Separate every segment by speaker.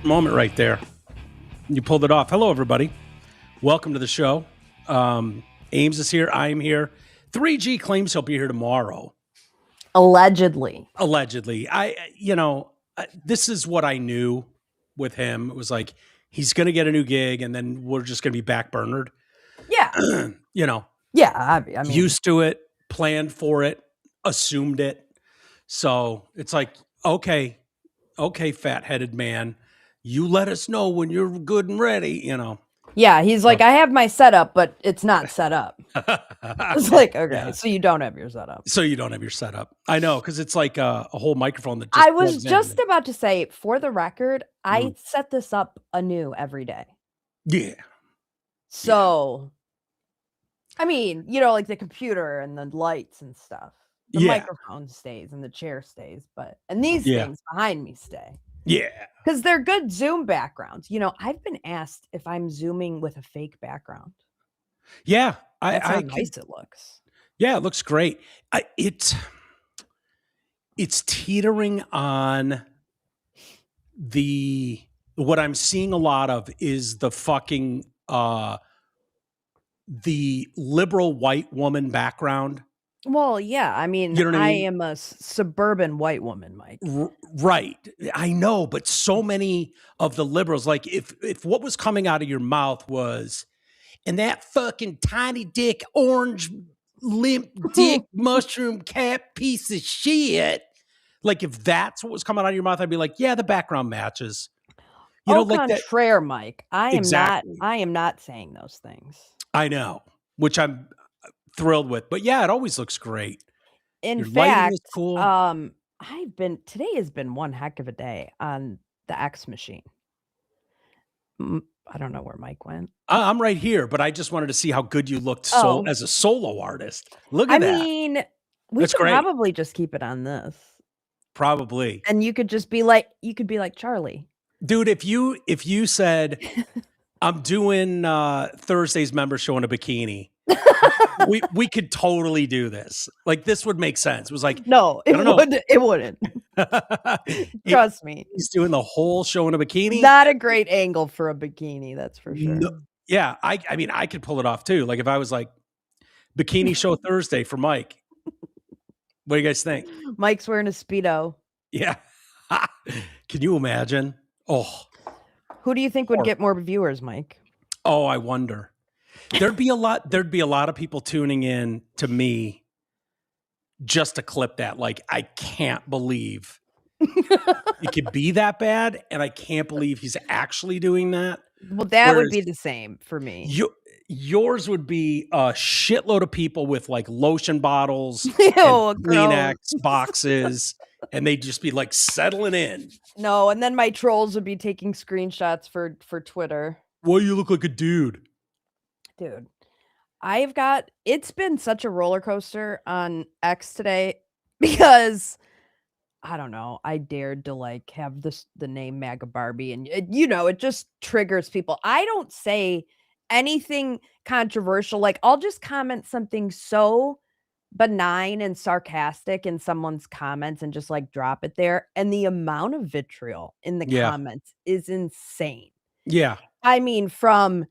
Speaker 1: moment right there. You pulled it off. Hello, everybody. Welcome to the show. Ames is here. I am here. 3G claims he'll be here tomorrow.
Speaker 2: Allegedly.
Speaker 1: This is what I knew with him. It was like, he's going to get a new gig and then we're just going to be backburnered.
Speaker 2: Yeah.
Speaker 1: Yeah.
Speaker 2: I mean,
Speaker 1: used to it, planned for it, assumed it. So it's like, okay, fat-headed man, you let us know when you're good and ready,
Speaker 2: Yeah, he's like, I have my setup, but it's not set up. It's like, okay, yeah. So you don't have your setup.
Speaker 1: I know, because it's like a whole microphone that just
Speaker 2: I was just about to say, for the record, I set this up anew every day.
Speaker 1: Yeah.
Speaker 2: So, I mean, like the computer and the lights and stuff. The microphone stays and the chair stays, and these things behind me stay.
Speaker 1: Yeah.
Speaker 2: Because they're good Zoom backgrounds. I've been asked if I'm Zooming with a fake background.
Speaker 1: Yeah.
Speaker 2: That's how nice it looks.
Speaker 1: Yeah, it looks great. It's teetering on what I'm seeing a lot of is the fucking the liberal white woman background.
Speaker 2: Well, yeah. I mean, I am a suburban white woman, Mike.
Speaker 1: Right. I know, but so many of the liberals, like if what was coming out of your mouth was, and that fucking tiny dick, orange, limp dick, mushroom cap piece of shit, like if that's what was coming out of your mouth, I'd be like, yeah, the background matches.
Speaker 2: Contraire, Mike. I am not saying those things.
Speaker 1: I know, which I'm thrilled with, but yeah, it always looks great.
Speaker 2: In fact,
Speaker 1: cool.
Speaker 2: Today has been one heck of a day on the X machine. I don't know where Mike went.
Speaker 1: I'm right here, but I just wanted to see how good you looked as a solo artist. Look at that.
Speaker 2: I mean, we could probably just keep it on this.
Speaker 1: Probably.
Speaker 2: And you could be like Charlie.
Speaker 1: Dude, if you said, I'm doing Thursday's member show in a bikini, we could totally do this. Like, this would make sense. It was like,
Speaker 2: no, it wouldn't. Trust me.
Speaker 1: He's doing the whole show in a bikini.
Speaker 2: Not a great angle for a bikini, that's for sure.
Speaker 1: No, yeah, I mean, I could pull it off too. Like if I was like, bikini show Thursday for Mike. What do you guys think?
Speaker 2: Mike's wearing a Speedo.
Speaker 1: Yeah. Can you imagine? Oh.
Speaker 2: Who do you think would get more viewers, Mike?
Speaker 1: Oh, I wonder. There'd be a lot of people tuning in to me just to clip that. Like, I can't believe it could be that bad, and I can't believe he's actually doing that.
Speaker 2: Well, that would be the same for me.
Speaker 1: Yours would be a shitload of people with like lotion bottles, and Kleenex boxes, and they'd just be like settling in.
Speaker 2: No, and then my trolls would be taking screenshots for Twitter.
Speaker 1: Well, you look like a dude.
Speaker 2: Dude, it's been such a roller coaster on X today because I don't know. I dared to like have the name MAGA Barbie, and it just triggers people. I don't say anything controversial. Like, I'll just comment something so benign and sarcastic in someone's comments and just like drop it there. And the amount of vitriol in the comments is insane.
Speaker 1: Yeah.
Speaker 2: I mean, from,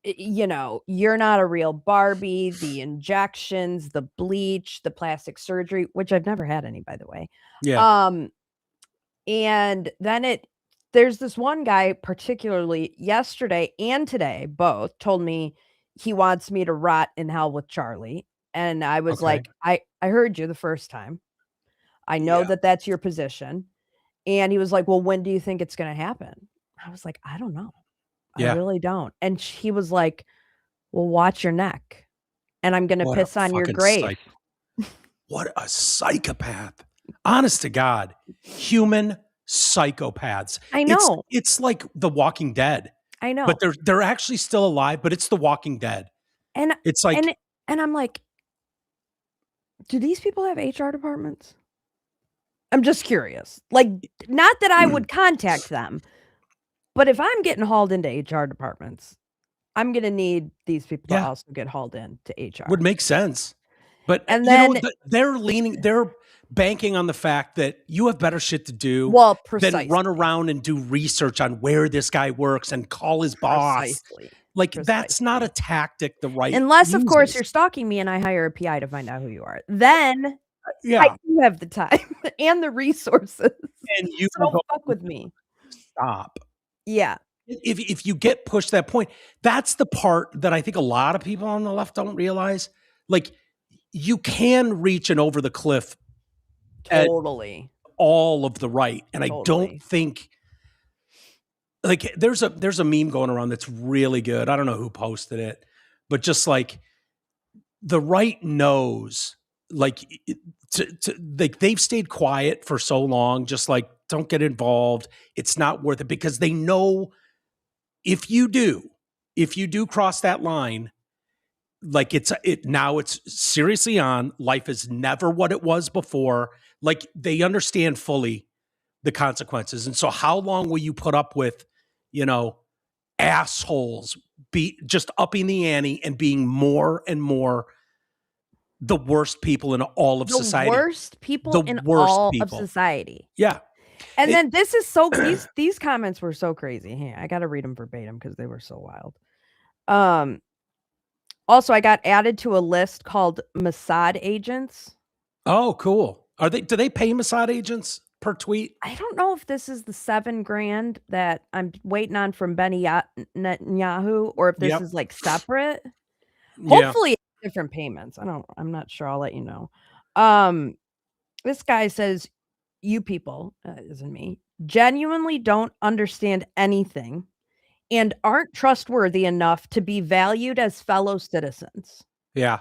Speaker 2: you're not a real Barbie, the injections, the bleach, the plastic surgery, which I've never had any, by the way.
Speaker 1: Yeah.
Speaker 2: And then there's this one guy, particularly yesterday and today, both told me he wants me to rot in hell with Charlie. And I was like, I heard you the first time. I know that that's your position. And he was like, well, when do you think it's going to happen? I was like, I don't know. I really don't. And he was like, well, watch your neck. And I'm going to piss on your grave.
Speaker 1: What a psychopath. Honest to God. Human psychopaths.
Speaker 2: I know.
Speaker 1: It's like The Walking Dead.
Speaker 2: I know.
Speaker 1: But they're actually still alive, but it's The Walking Dead.
Speaker 2: And
Speaker 1: it's like,
Speaker 2: and I'm like, do these people have HR departments? I'm just curious. Like, not that I would contact them, but if I'm getting hauled into HR departments, I'm going to need these people to also get hauled into HR.
Speaker 1: Would make sense. But they're banking on the fact that you have better shit to do
Speaker 2: Well,
Speaker 1: than
Speaker 2: precisely.
Speaker 1: run around and do research on where this guy works and call his boss.
Speaker 2: Precisely.
Speaker 1: Like, that's not a tactic the right
Speaker 2: Unless, of course,
Speaker 1: uses.
Speaker 2: you're stalking me and I hire a PI to find out who you are. Then I
Speaker 1: Yeah.
Speaker 2: do have the time and the resources.
Speaker 1: And you
Speaker 2: So
Speaker 1: will
Speaker 2: don't
Speaker 1: go,
Speaker 2: fuck with me.
Speaker 1: stop.
Speaker 2: Yeah.
Speaker 1: If you get pushed that point, that's the part that I think a lot of people on the left don't realize. Like, you can reach an over the cliff at
Speaker 2: Totally.
Speaker 1: all of the right. And I
Speaker 2: Totally.
Speaker 1: don't think, like, there's a meme going around that's really good. I don't know who posted it, but just like the right knows, like, like they've stayed quiet for so long, just like, don't get involved. It's not worth it, because they know if you do cross that line, like, now it's seriously on. Life is never what it was before. Like, they understand fully the consequences. And so how long will you put up with, assholes be just upping the ante and being more and more the worst people in all of society?
Speaker 2: The worst people in all of society.
Speaker 1: Yeah.
Speaker 2: And then this is so these comments were so crazy. Hey, I got to read them verbatim because they were so wild. Also, I got added to a list called Mossad agents.
Speaker 1: Oh, cool. Do they pay Mossad agents per tweet?
Speaker 2: I don't know if this is the $7,000 that I'm waiting on from Benny Netanyahu, or if this is like separate.
Speaker 1: Yeah.
Speaker 2: Hopefully different payments. I'm not sure. I'll let you know. This guy says, you people, isn't me, genuinely don't understand anything and aren't trustworthy enough to be valued as fellow citizens.
Speaker 1: Yeah.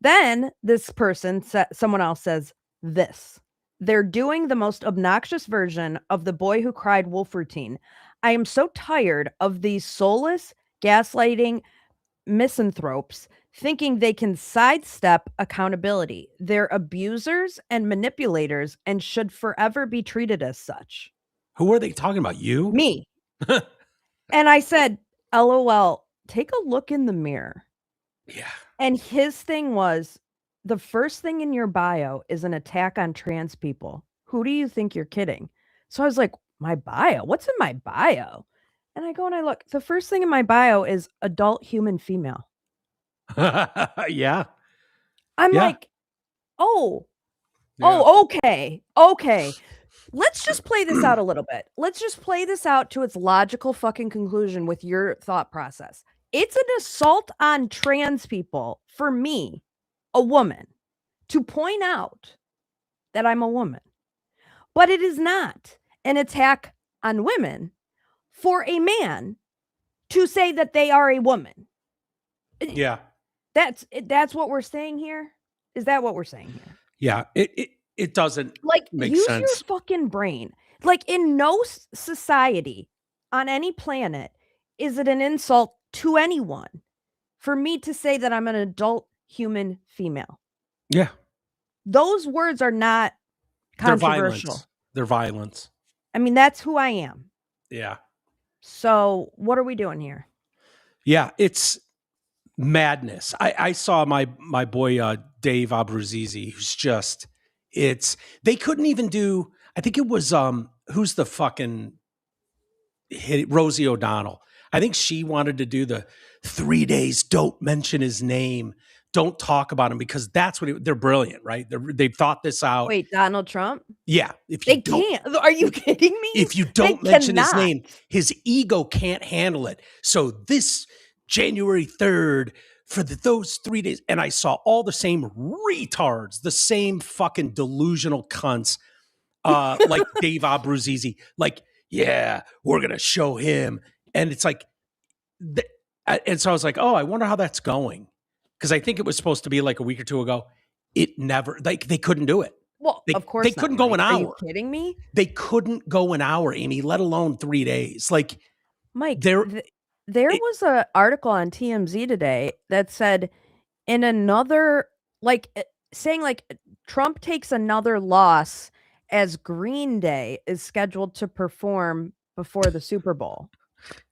Speaker 2: Then this person, someone else says this. They're doing the most obnoxious version of the boy who cried wolf routine. I am so tired of these soulless, gaslighting misanthropes thinking they can sidestep accountability. They're abusers and manipulators and should forever be treated as such.
Speaker 1: Who are they talking about? You?
Speaker 2: Me. And I said, LOL, take a look in the mirror.
Speaker 1: Yeah.
Speaker 2: And his thing was, the first thing in your bio is an attack on trans people. Who do you think you're kidding? So I was like, my bio? What's in my bio? And I go and I look. The first thing in my bio is adult human female.
Speaker 1: Yeah.
Speaker 2: I'm like, okay. Let's just play this out a little bit. Let's just play this out to its logical fucking conclusion with your thought process. It's an assault on trans people for me, a woman, to point out that I'm a woman. But it is not an attack on women for a man to say that they are a woman.
Speaker 1: Yeah.
Speaker 2: That's what we're saying here. Is that what we're saying here?
Speaker 1: Yeah. It doesn't make
Speaker 2: use
Speaker 1: sense.
Speaker 2: Your fucking brain. Like, in no society on any planet is it an insult to anyone for me to say that I'm an adult human female.
Speaker 1: Yeah.
Speaker 2: Those words are not controversial.
Speaker 1: They're violence.
Speaker 2: I mean, that's who I am.
Speaker 1: Yeah.
Speaker 2: So what are we doing here?
Speaker 1: Yeah, it's madness. I saw my boy Dave Abruzzese, who's just, they couldn't even do, I think it was who's the fucking Rosie O'Donnell. I think she wanted to do the 3 days, don't mention his name, don't talk about him, because that's what they're brilliant, right? They've thought this out.
Speaker 2: Wait, Donald Trump?
Speaker 1: Yeah.
Speaker 2: They can't. Are you kidding me?
Speaker 1: If you don't mention his name, his ego can't handle it. So this January 3rd, for those 3 days, and I saw all the same retards, the same fucking delusional cunts, like Dave Abruzzese, like, yeah, we're going to show him. And it's like, and so I was like, oh, I wonder how that's going. Because I think it was supposed to be like a week or two ago. It never, like, they couldn't do it.
Speaker 2: Well, of course
Speaker 1: they couldn't go an hour.
Speaker 2: Are you kidding me?
Speaker 1: They couldn't go an hour, Amy, let alone 3 days. Like,
Speaker 2: Mike, there was an article on TMZ today that said in another, like, saying like Trump takes another loss as Green Day is scheduled to perform before the Super Bowl.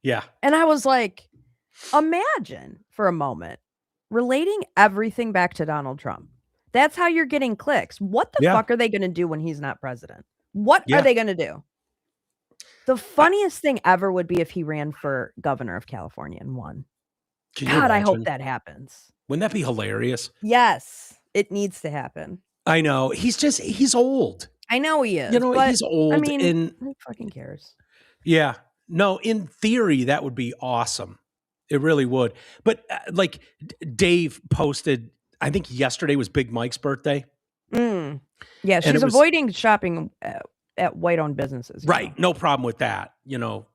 Speaker 1: Yeah.
Speaker 2: And I was like, imagine for a moment relating everything back to Donald Trump. That's how you're getting clicks. What the
Speaker 1: Yeah.
Speaker 2: fuck are they gonna do when he's not president? What are
Speaker 1: Yeah.
Speaker 2: they gonna do? The funniest thing ever would be if he ran for governor of California and won.
Speaker 1: Can you
Speaker 2: God, I hope
Speaker 1: imagine?
Speaker 2: that happens.
Speaker 1: Wouldn't that be hilarious?
Speaker 2: Yes, it needs to happen.
Speaker 1: I know. He's old.
Speaker 2: I know he is, but
Speaker 1: He's old,
Speaker 2: I mean,
Speaker 1: and
Speaker 2: who fucking cares?
Speaker 1: yeah. No, in theory, that would be awesome. It really would. But like Dave posted, I think yesterday was Big Mike's birthday.
Speaker 2: Yeah,
Speaker 1: And
Speaker 2: she's
Speaker 1: it was
Speaker 2: avoiding shopping at white-owned businesses.
Speaker 1: right. No problem with that.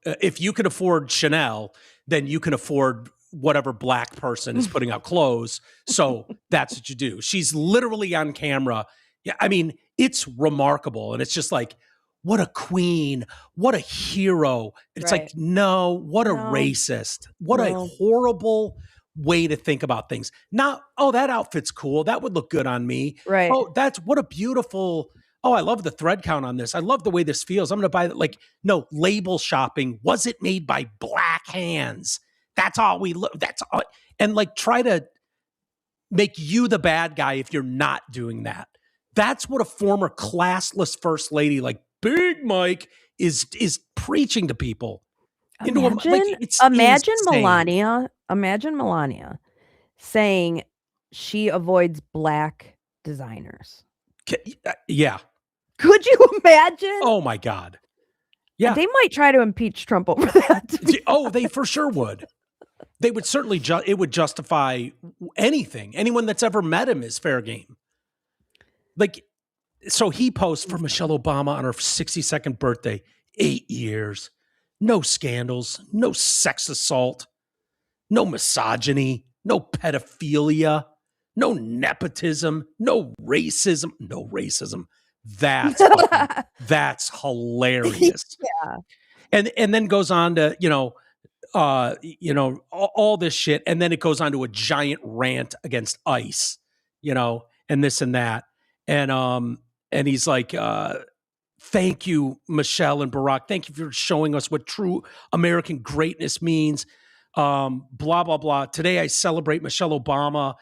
Speaker 1: If you can afford Chanel, then you can afford whatever black person is putting out clothes. So that's what you do. She's literally on camera. Yeah, I mean, it's remarkable. And it's just like, what a queen, what a hero. It's
Speaker 2: Right.
Speaker 1: like, no, what a
Speaker 2: No.
Speaker 1: racist, what a
Speaker 2: No.
Speaker 1: horrible way to think about things. Not, oh, that outfit's cool. That would look good on me.
Speaker 2: Right.
Speaker 1: Oh, that's what a beautiful, oh, I love the thread count on this. I love the way this feels. I'm going to buy that. Like, no, label shopping. Was it made by black hands? That's all we look. That's all. And like, try to make you the bad guy if you're not doing that. That's what a former classless first lady like Big Mike is preaching to people.
Speaker 2: Imagine Melania. Imagine Melania saying she avoids black designers.
Speaker 1: Yeah.
Speaker 2: Could you imagine?
Speaker 1: Oh my God. Yeah.
Speaker 2: They might try to impeach Trump over that.
Speaker 1: Oh, they for sure would. They would certainly, it would justify anything. Anyone that's ever met him is fair game. Like, so he posts for Michelle Obama on her 62nd birthday, 8 years, no scandals, no sex assault, no misogyny, no pedophilia, no nepotism, no racism. That's hilarious.
Speaker 2: Yeah.
Speaker 1: And then goes on to, all this shit. And then it goes on to a giant rant against ICE, and this and that. And he's like, thank you, Michelle and Barack. Thank you for showing us what true American greatness means. Blah, blah, blah. Today I celebrate Michelle Obama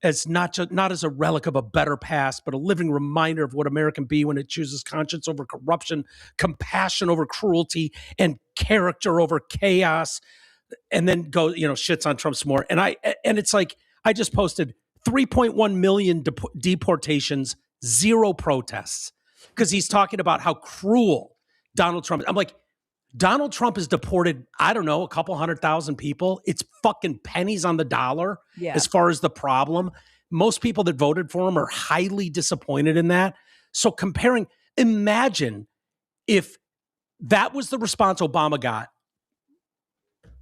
Speaker 1: as not as a relic of a better past, but a living reminder of what America can be when it chooses conscience over corruption, compassion over cruelty, and character over chaos. And then shits on Trump some more. And it's like, I just posted 3.1 million deportations, 0 protests, because he's talking about how cruel Donald Trump is. I'm like, Donald Trump has deported, I don't know, a couple 100,000 people. It's fucking pennies on the dollar as far as the problem. Most people that voted for him are highly disappointed in that. So imagine if that was the response Obama got,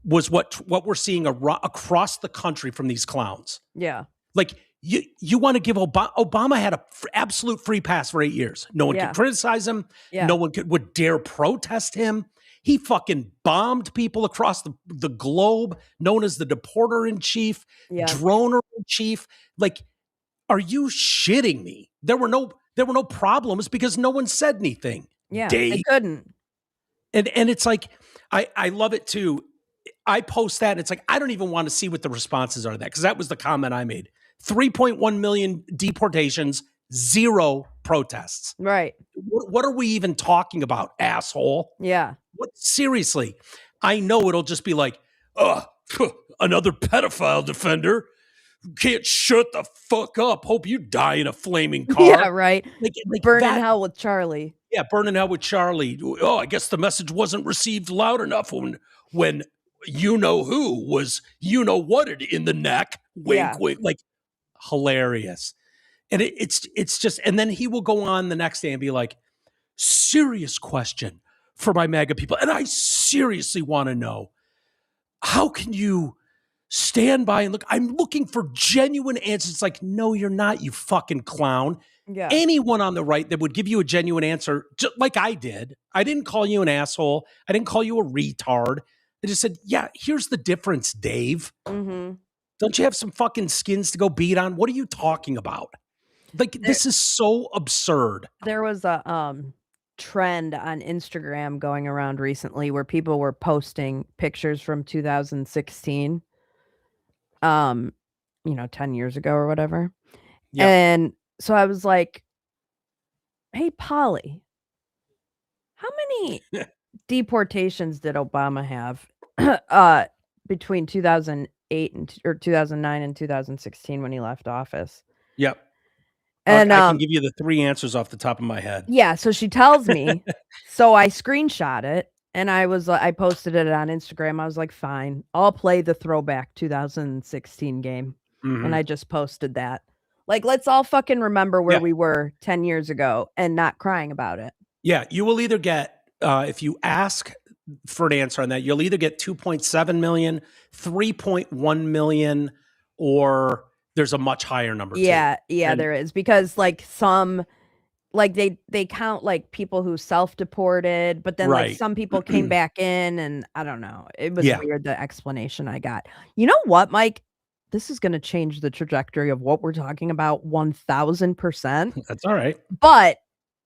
Speaker 1: was what we're seeing across the country from these clowns.
Speaker 2: Yeah.
Speaker 1: Like, you want to give Obama had an absolute free pass for 8 years. No one could criticize him.
Speaker 2: Yeah.
Speaker 1: No one would dare protest him. He fucking bombed people across the globe, known as the deporter in chief, droner in chief. Like, are you shitting me? There were no problems because no one said anything.
Speaker 2: Yeah, they couldn't.
Speaker 1: And it's like, I love it too. I post that and it's like, I don't even want to see what the responses are to that, because that was the comment I made. 3.1 million deportations, 0 protests.
Speaker 2: Right.
Speaker 1: What are we even talking about, asshole?
Speaker 2: Yeah.
Speaker 1: Seriously, I know it'll just be like, another pedophile defender. Can't shut the fuck up. Hope you die in a flaming car.
Speaker 2: Yeah, right.
Speaker 1: Like
Speaker 2: burn in hell with Charlie.
Speaker 1: Yeah, burn in hell with Charlie. Oh, I guess the message wasn't received loud enough when you know who was whatted in the neck. Wink, wink. Like, hilarious. And it's just, and then he will go on the next day and be like, serious question for my MAGA people. And I seriously want to know, how can you stand by and look? I'm looking for genuine answers. It's like, no, you're not, you fucking clown.
Speaker 2: Yeah.
Speaker 1: Anyone on the right that would give you a genuine answer, just like I did. I didn't call you an asshole. I didn't call you a retard. I just said, yeah, here's the difference, Dave.
Speaker 2: Mm-hmm.
Speaker 1: Don't you have some fucking skins to go beat on? What are you talking about? Like, this is so absurd.
Speaker 2: There was a trend on Instagram going around recently where people were posting pictures from 2016, 10 years ago or whatever. Yep. And So I was like, "Hey, Polly, how many deportations did Obama have between 2008 or 2009 and 2016 when he left office?"
Speaker 1: Yep.
Speaker 2: And
Speaker 1: I can give you the 3 answers off the top of my head.
Speaker 2: yeah, so she tells me, so I screenshot it and I posted it on Instagram. I was like, "Fine, I'll play the throwback 2016 game." And
Speaker 1: Mhm.
Speaker 2: I just posted that. Like, let's all fucking remember where
Speaker 1: Yeah.
Speaker 2: we were 10 years ago and not crying about it.
Speaker 1: Yeah, you will either get, if you ask for an answer on that, you'll either get 2.7 million, 3.1 million, or there's a much higher number too.
Speaker 2: Yeah, yeah,
Speaker 1: And
Speaker 2: there is because like they count like people who self-deported, but then like
Speaker 1: right.
Speaker 2: some people came back in and I don't know. It was
Speaker 1: Yeah,
Speaker 2: weird the explanation I got. You know what, Mike? This is gonna change the trajectory of what we're talking about 1000%.
Speaker 1: that's all right.
Speaker 2: But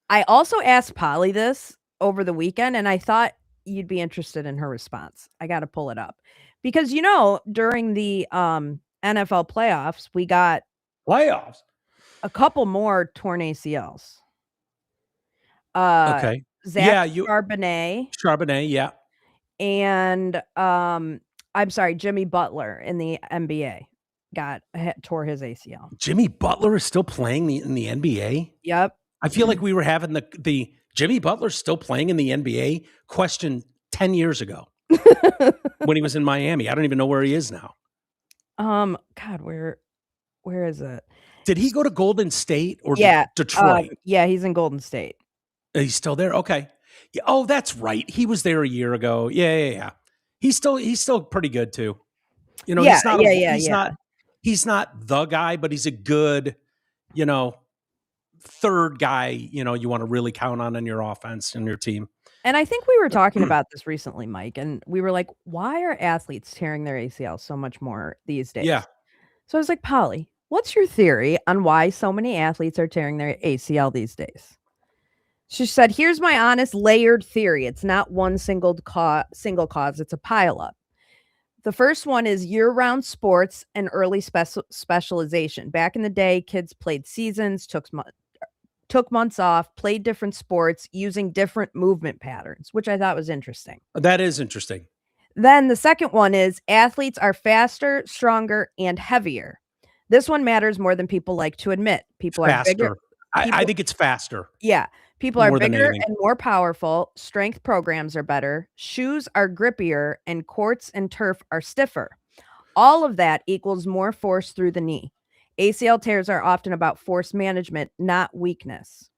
Speaker 2: I also asked Polly this over the weekend and I thought you'd be interested in her response. I got to pull it up. Because during the NFL playoffs, we got
Speaker 1: Playoffs.
Speaker 2: a couple more torn ACLs. Uh,
Speaker 1: Okay.
Speaker 2: Zach
Speaker 1: Yeah, you
Speaker 2: Charbonnet
Speaker 1: Charbonnet, yeah.
Speaker 2: and, I'm sorry, Jimmy Butler in the NBA tore his ACL.
Speaker 1: Jimmy Butler is still playing in the NBA?
Speaker 2: Yep.
Speaker 1: I feel like we were having the Jimmy Butler's still playing in the NBA question 10 years ago when he was in Miami. I don't even know where he is now.
Speaker 2: God, where is it?
Speaker 1: Did he go to Golden State or
Speaker 2: Yeah,
Speaker 1: Detroit?
Speaker 2: yeah, he's in Golden State.
Speaker 1: He's still there? Okay. Yeah, oh, that's right. He was there a year ago. Yeah. He's still pretty good too. You know,
Speaker 2: Yeah, yeah, yeah, yeah.
Speaker 1: he's not the guy, but he's a good, you know, third guy, you want to really count on in your offense and your team.
Speaker 2: And I think we were talking about this recently, Mike, and we were like, "Why are athletes tearing their ACL so much more these days?"
Speaker 1: Yeah.
Speaker 2: So I was like, "Polly, what's your theory on why so many athletes are tearing their ACL these days?" She said, "Here's my honest layered theory. It's not one single cause, it's a pileup. The first one is year-round sports and early specialization. Back in the day, kids played seasons, took months off, played different sports using different movement patterns, which I thought was interesting.
Speaker 1: That is interesting.
Speaker 2: Then the second one is athletes are faster, stronger, and heavier. This one matters more than people like to admit. People are bigger.
Speaker 1: Faster. I
Speaker 2: People,
Speaker 1: think it's faster
Speaker 2: yeah, people are
Speaker 1: more than
Speaker 2: bigger
Speaker 1: anything.
Speaker 2: and more powerful. Strength programs are better. Shoes are grippier, and courts and turf are stiffer. All of that equals more force through the knee. ACL tears are often about force management, not weakness.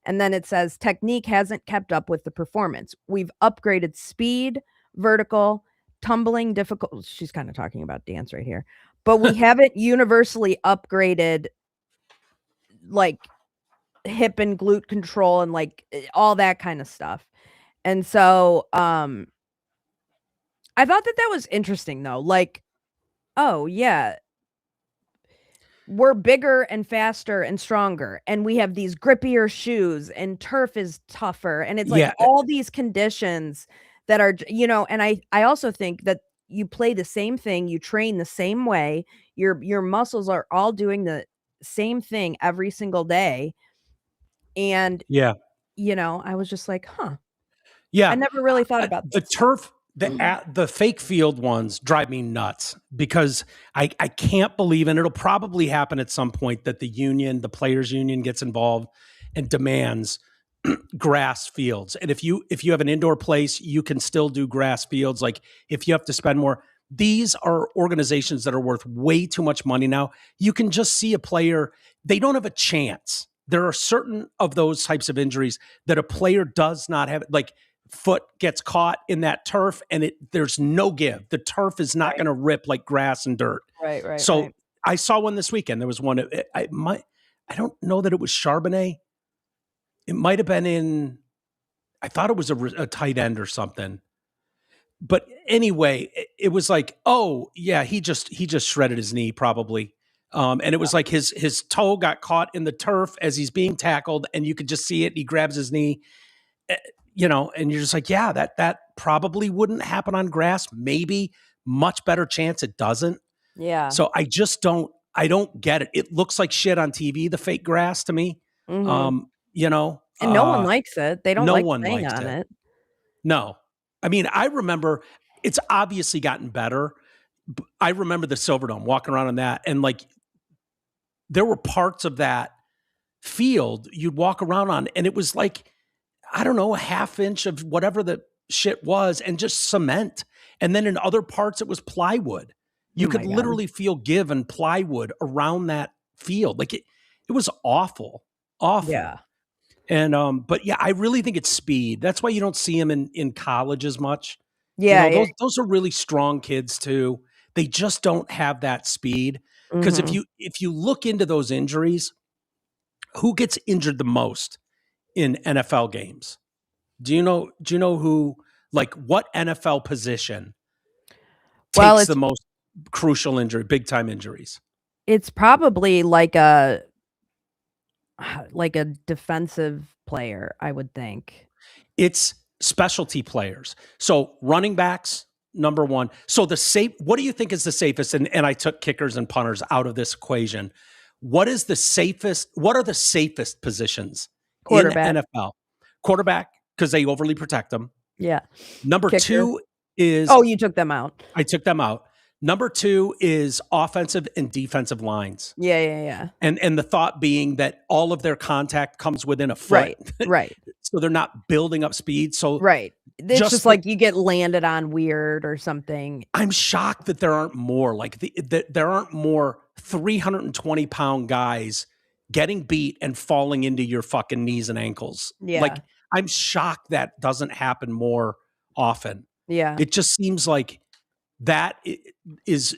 Speaker 2: And then it says technique hasn't kept up with the performance. We've upgraded speed, vertical, tumbling, difficult. She's kind of talking about dance right here, but we haven't universally upgraded like hip and glute control and like all that kind of stuff. And so, I thought that was interesting though. Like, oh yeah, we're bigger and faster and stronger and we have these grippier shoes and turf is tougher and it's like
Speaker 1: Yeah.
Speaker 2: all these conditions that are and I also think that you play the same thing, you train the same way, your muscles are all doing the same thing every single day and
Speaker 1: Yeah.
Speaker 2: I was just like, I
Speaker 1: Yeah.
Speaker 2: never really thought about
Speaker 1: The
Speaker 2: this.
Speaker 1: turf, the fake field ones drive me nuts because I can't believe, and it'll probably happen at some point, that the players union gets involved and demands grass fields. And if you have an indoor place, you can still do grass fields. Like if you have to spend more, these are organizations that are worth way too much money now. You can just see a player, they don't have a chance. There are certain of those types of injuries that a player does not have, like foot gets caught in that turf and there's no give. The turf is not
Speaker 2: Right.
Speaker 1: going to rip like grass and dirt.
Speaker 2: Right.
Speaker 1: So I saw one this weekend. There was one, I don't know that it was Charbonnet. It might have been I thought it was a tight end or something. But anyway, it was like, oh yeah, he just shredded his knee probably. And it was like his toe got caught in the turf as he's being tackled, and you could just see it. He grabs his knee, and you're just like, yeah, that probably wouldn't happen on grass. Maybe much better chance it doesn't.
Speaker 2: Yeah.
Speaker 1: So I just don't. I don't get it. It looks like shit on TV, the fake grass to me. You know,
Speaker 2: And no one likes it. They don't
Speaker 1: no
Speaker 2: like
Speaker 1: one
Speaker 2: playing
Speaker 1: likes
Speaker 2: on it.
Speaker 1: No. I mean, I remember it's obviously gotten better. I remember the Silverdome, walking around on that, and like there were parts of that field you'd walk around on, and it was like, I don't know, a half inch of whatever the shit was, and just cement. And then in other parts, it was plywood. You could literally feel give and plywood around that field. Like it was awful, awful.
Speaker 2: Yeah.
Speaker 1: And but yeah, I really think it's speed. That's why you don't see them in college as much.
Speaker 2: Yeah,
Speaker 1: you know, those are really strong kids too. They just don't have that speed. Because if you look into those injuries, who gets injured the most in NFL games? Do you know who, like, what NFL position takes the most crucial injury, big time injuries?
Speaker 2: It's probably like a defensive player, I would think.
Speaker 1: It's specialty players. So running backs, number one. So what do you think is the safest? And I took kickers and punters out of this equation. What are the safest positions in NFL? Quarterback, because they overly protect them.
Speaker 2: Yeah.
Speaker 1: Number
Speaker 2: Kicker.
Speaker 1: 2 is...
Speaker 2: Oh, you took them out.
Speaker 1: I took them out. Number 2 is offensive and defensive lines.
Speaker 2: Yeah.
Speaker 1: And the thought being that all of their contact comes within a foot.
Speaker 2: Right.
Speaker 1: So they're not building up speed. So
Speaker 2: right. It's just like you get landed on weird or something.
Speaker 1: I'm shocked that there aren't more. Like there aren't more 320-pound guys getting beat and falling into your fucking knees and ankles.
Speaker 2: Yeah.
Speaker 1: Like, I'm shocked that doesn't happen more often.
Speaker 2: Yeah.
Speaker 1: It just seems like that is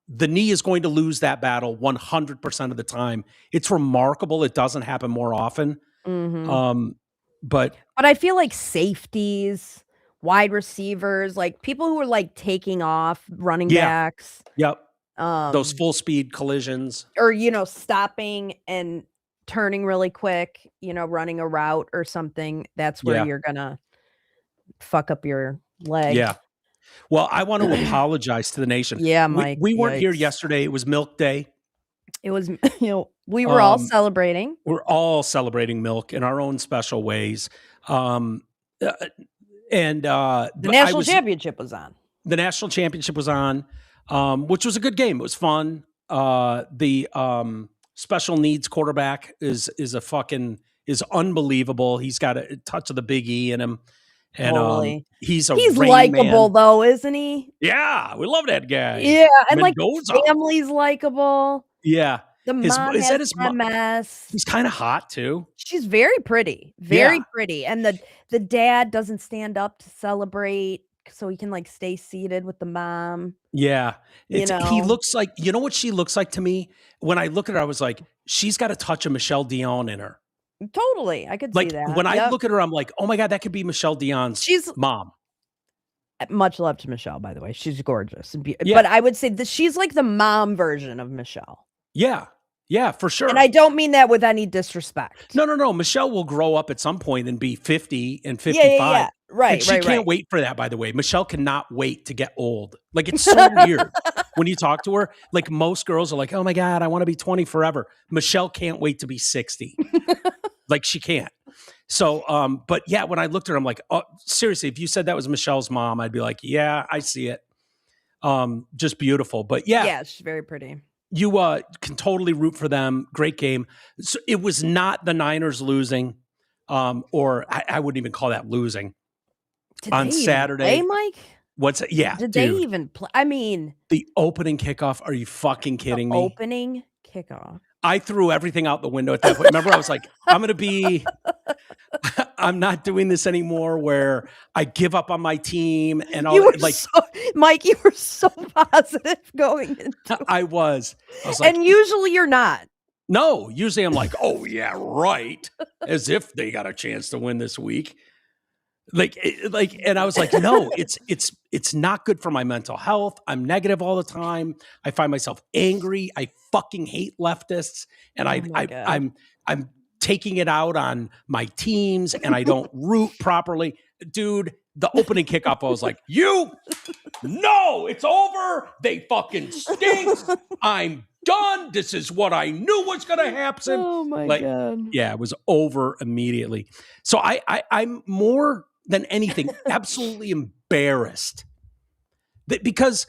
Speaker 1: the knee is going to lose that battle 100% of the time. It's remarkable it doesn't happen more often. But
Speaker 2: I feel like safeties, wide receivers, like people who are like taking off, running backs.
Speaker 1: Yep. Those full speed collisions.
Speaker 2: Or, stopping and turning really quick, running a route or something. That's where you're going to fuck up your leg.
Speaker 1: Yeah. Well, I want to apologize to the nation.
Speaker 2: Yeah, Mike.
Speaker 1: We weren't here yesterday. It was Milk Day.
Speaker 2: It was, we were all celebrating.
Speaker 1: We're all celebrating milk in our own special ways. The
Speaker 2: national championship was on.
Speaker 1: The national championship was on, which was a good game. It was fun. The special needs quarterback is unbelievable. He's got a touch of the Big E in him. And he's
Speaker 2: likable though, isn't he?
Speaker 1: Yeah, we love that guy.
Speaker 2: Yeah, and Mendoza. Like family's likable.
Speaker 1: Yeah.
Speaker 2: The mom has MS.
Speaker 1: He's kind of hot too.
Speaker 2: She's very pretty. Very pretty. And the dad doesn't stand up to celebrate so he can like stay seated with the mom.
Speaker 1: Yeah. He looks like, you know what she looks like to me? When I look at her, I was like, she's got a touch of Michelle Dion in her.
Speaker 2: Totally. I could see that.
Speaker 1: When I look at her, I'm like, oh my God, that could be Michelle Dion's mom.
Speaker 2: Much love to Michelle, by the way. She's gorgeous. But I would say that she's like the mom version of Michelle.
Speaker 1: Yeah. Yeah, for sure.
Speaker 2: And I don't mean that with any disrespect.
Speaker 1: No. Michelle will grow up at some point and be 50 and 55.
Speaker 2: Yeah. Right,
Speaker 1: and she can't wait for that, by the way. Michelle cannot wait to get old. Like, it's so weird when you talk to her. Like, most girls are like, oh my God, I want to be 20 forever. Michelle can't wait to be 60. Like, she can't. So, but yeah, when I looked at her, I'm like, oh, seriously, if you said that was Michelle's mom, I'd be like, yeah, I see it. Just beautiful. But yeah,
Speaker 2: she's very pretty.
Speaker 1: You can totally root for them. Great game. So it was not the Niners losing, or I wouldn't even call that losing. On Saturday,
Speaker 2: Mike?
Speaker 1: What's it? Yeah.
Speaker 2: Did they even play? I mean,
Speaker 1: the opening kickoff. Are you fucking kidding me?
Speaker 2: Opening kickoff.
Speaker 1: I threw everything out the window at that point. Remember, I was like, I'm not doing this anymore where I give up on my team and all.
Speaker 2: Mike, you were so positive going into it.
Speaker 1: I was like,
Speaker 2: and usually you're not.
Speaker 1: No, usually I'm like, oh yeah, right. As if they got a chance to win this week. And I was like, no, it's not good for my mental health. I'm negative all the time. I find myself angry. I fucking hate leftists, and I'm taking it out on my teams, and I don't root properly, dude. The opening kickoff, I was like, no, it's over. They fucking stink. I'm done. This is what I knew was going to happen.
Speaker 2: Oh my
Speaker 1: Like,
Speaker 2: God.
Speaker 1: yeah, it was over immediately. So I'm more than anything absolutely embarrassed because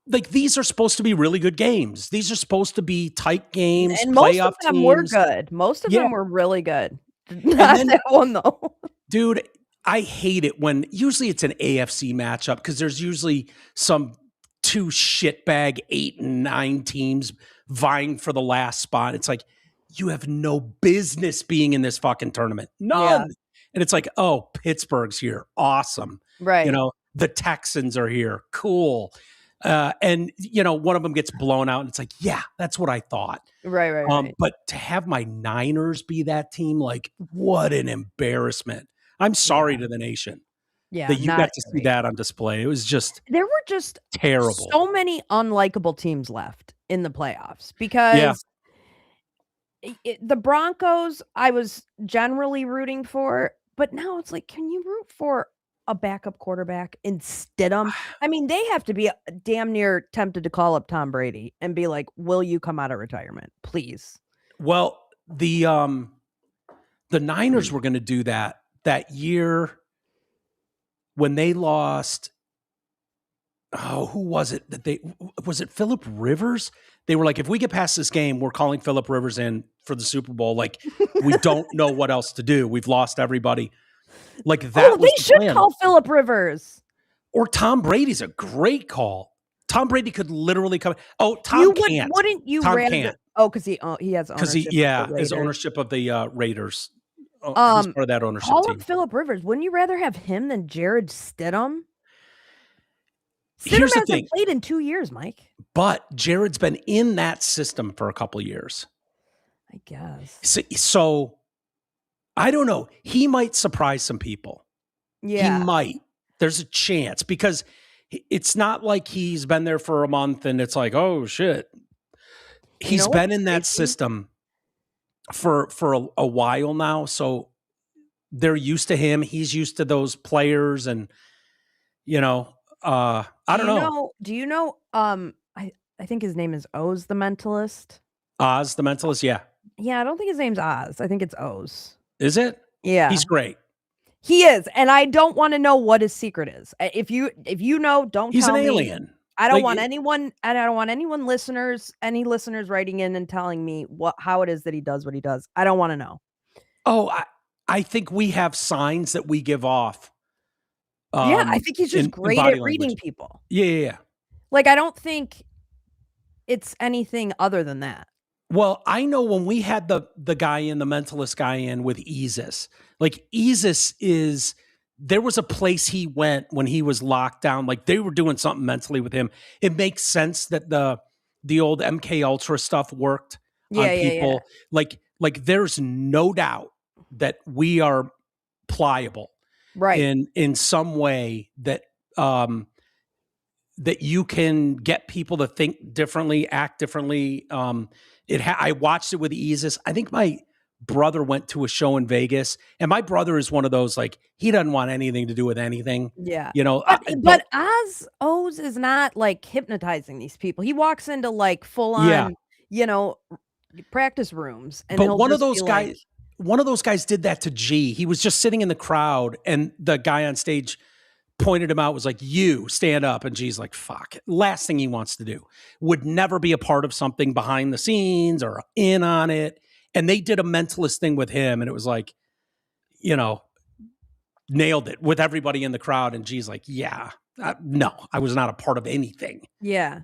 Speaker 1: like these are supposed to be really good games. These are supposed to be tight games,
Speaker 2: And most
Speaker 1: playoff
Speaker 2: of them were
Speaker 1: teams.
Speaker 2: good. Most of
Speaker 1: Yeah.
Speaker 2: them were really good.
Speaker 1: And
Speaker 2: Not
Speaker 1: then,
Speaker 2: that one though.
Speaker 1: dude, I hate it when usually it's an AFC matchup because there's usually some two shitbag 8 and 9 teams vying for the last spot. It's like, you have no business being in this fucking tournament. None.
Speaker 2: Yeah.
Speaker 1: And it's like, oh, Pittsburgh's here. Awesome.
Speaker 2: Right.
Speaker 1: You know, the Texans are here. Cool. And, you know, one of them gets blown out and it's like, yeah, that's what I thought.
Speaker 2: Right.
Speaker 1: But to have my Niners be that team, like, what an embarrassment. I'm sorry to the nation
Speaker 2: Yeah.
Speaker 1: that you
Speaker 2: not
Speaker 1: got to see
Speaker 2: great.
Speaker 1: that on display. It was just
Speaker 2: There were just
Speaker 1: terrible.
Speaker 2: so many unlikable teams left in the playoffs because the Broncos I was generally rooting for, but now it's like, can you root for a backup quarterback instead of? I mean, they have to be damn near tempted to call up Tom Brady and be like, "Will you come out of retirement, please?"
Speaker 1: Well, the Niners were going to do that year when they lost. Oh, who was it was it Phillip Rivers? They were like, if we get past this game, we're calling Phillip Rivers in for the Super Bowl. Like, we don't know what else to do. We've lost everybody. Like that was
Speaker 2: they
Speaker 1: the
Speaker 2: should
Speaker 1: plan.
Speaker 2: call Phillip Rivers.
Speaker 1: Or Tom Brady's a great call. Tom Brady could literally come. Oh, Tom can't.
Speaker 2: Wouldn't you
Speaker 1: Tom
Speaker 2: rather?
Speaker 1: can't.
Speaker 2: Oh, because he has ownership.
Speaker 1: Because his ownership of the Raiders. He's part of that ownership
Speaker 2: Call
Speaker 1: team.
Speaker 2: up Phillip Rivers. Wouldn't you rather have him than Jared Stidham?
Speaker 1: Here's
Speaker 2: Stidham
Speaker 1: the
Speaker 2: hasn't
Speaker 1: thing.
Speaker 2: played in 2 years, Mike.
Speaker 1: But Jared's been in that system for a couple of years.
Speaker 2: I guess.
Speaker 1: So I don't know. He might surprise some people.
Speaker 2: Yeah.
Speaker 1: He might. There's a chance because it's not like he's been there for a month and it's like, oh shit. He's been in that system for a while now. So they're used to him. He's used to those players and, you know, I don't know.
Speaker 2: Do you know, I think his name is Oz the Mentalist.
Speaker 1: Oz the Mentalist, yeah.
Speaker 2: Yeah, I don't think his name's Oz. I think it's Oz.
Speaker 1: Is it?
Speaker 2: Yeah.
Speaker 1: He's great.
Speaker 2: He is, and I don't want to know what his secret is. If you know, don't
Speaker 1: He's
Speaker 2: tell
Speaker 1: an
Speaker 2: me.
Speaker 1: alien.
Speaker 2: I don't want anyone, and I don't want any listeners writing in and telling me how it is that he does what he does. I don't want to know.
Speaker 1: Oh, I think we have signs that we give off.
Speaker 2: Yeah, I think he's just great at reading people.
Speaker 1: Yeah.
Speaker 2: Like, I don't think it's anything other than that.
Speaker 1: Well, I know when we had the mentalist guy in with Isis, like there was a place he went when he was locked down. Like they were doing something mentally with him. It makes sense that the old MK Ultra stuff worked on people. Yeah. Like there's no doubt that we are pliable,
Speaker 2: right?
Speaker 1: In some way that that you can get people to think differently, act differently. I watched it with Isis. I think my brother went to a show in Vegas, and my brother is one of those, like, he doesn't want anything to do with anything.
Speaker 2: Yeah.
Speaker 1: You know,
Speaker 2: but Oz is not like hypnotizing these people. He walks into like full on, practice rooms. And
Speaker 1: but one of those guys did that to G. He was just sitting in the crowd, and the guy on stage pointed him out, was like, you stand up. And G's like, fuck. Last thing he wants to do. Would never be a part of something behind the scenes or in on it. And they did a mentalist thing with him. And it was like, nailed it with everybody in the crowd. And G's like, yeah, no, I was not a part of anything.
Speaker 2: Yeah.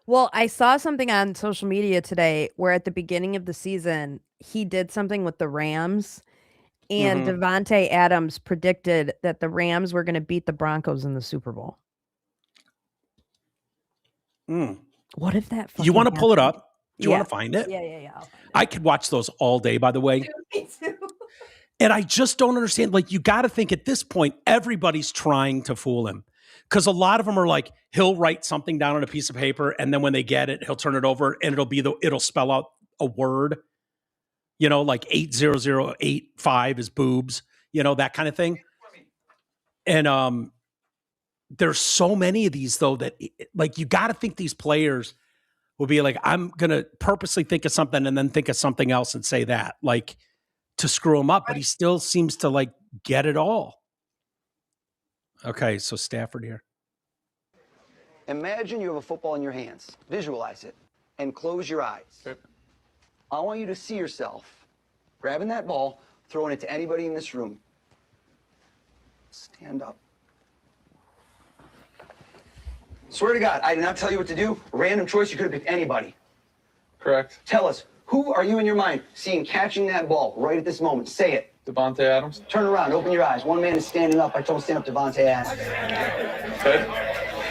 Speaker 1: Well,
Speaker 2: I saw something on social media today where at the beginning of the season, he did something with the Rams. And Devontae Adams predicted that the Rams were going to beat the Broncos in the Super Bowl. What if that?
Speaker 1: You want to pull it up? Do you want to find it?
Speaker 2: Yeah. I'll find it.
Speaker 1: I could watch those all day, by the way.
Speaker 2: Me too.
Speaker 1: And I just don't understand. Like, you got to think at this point, everybody's trying to fool him. Because a lot of them are like, he'll write something down on a piece of paper, and then when they get it, he'll turn it over, and it'll spell out a word. Like 80085 is boobs, that kind of thing. And there's so many of these, though, that like you got to think these players will be like, I'm going to purposely think of something and then think of something else and say that, like, to screw him up. But he still seems to like get it all. Okay, so Stafford here.
Speaker 3: Imagine you have a football in your hands. Visualize it and close your eyes. Okay. I want you to see yourself grabbing that ball, throwing it to anybody in this room. Stand up. Swear to God, I did not tell you what to do. Random choice, you could have picked anybody.
Speaker 4: Correct.
Speaker 3: Tell us, who are you in your mind seeing catching that ball right at this moment? Say it.
Speaker 4: Devontae Adams.
Speaker 3: Turn around, open your eyes. One man is standing up. I told him stand up, Devontae Adams.
Speaker 4: Okay.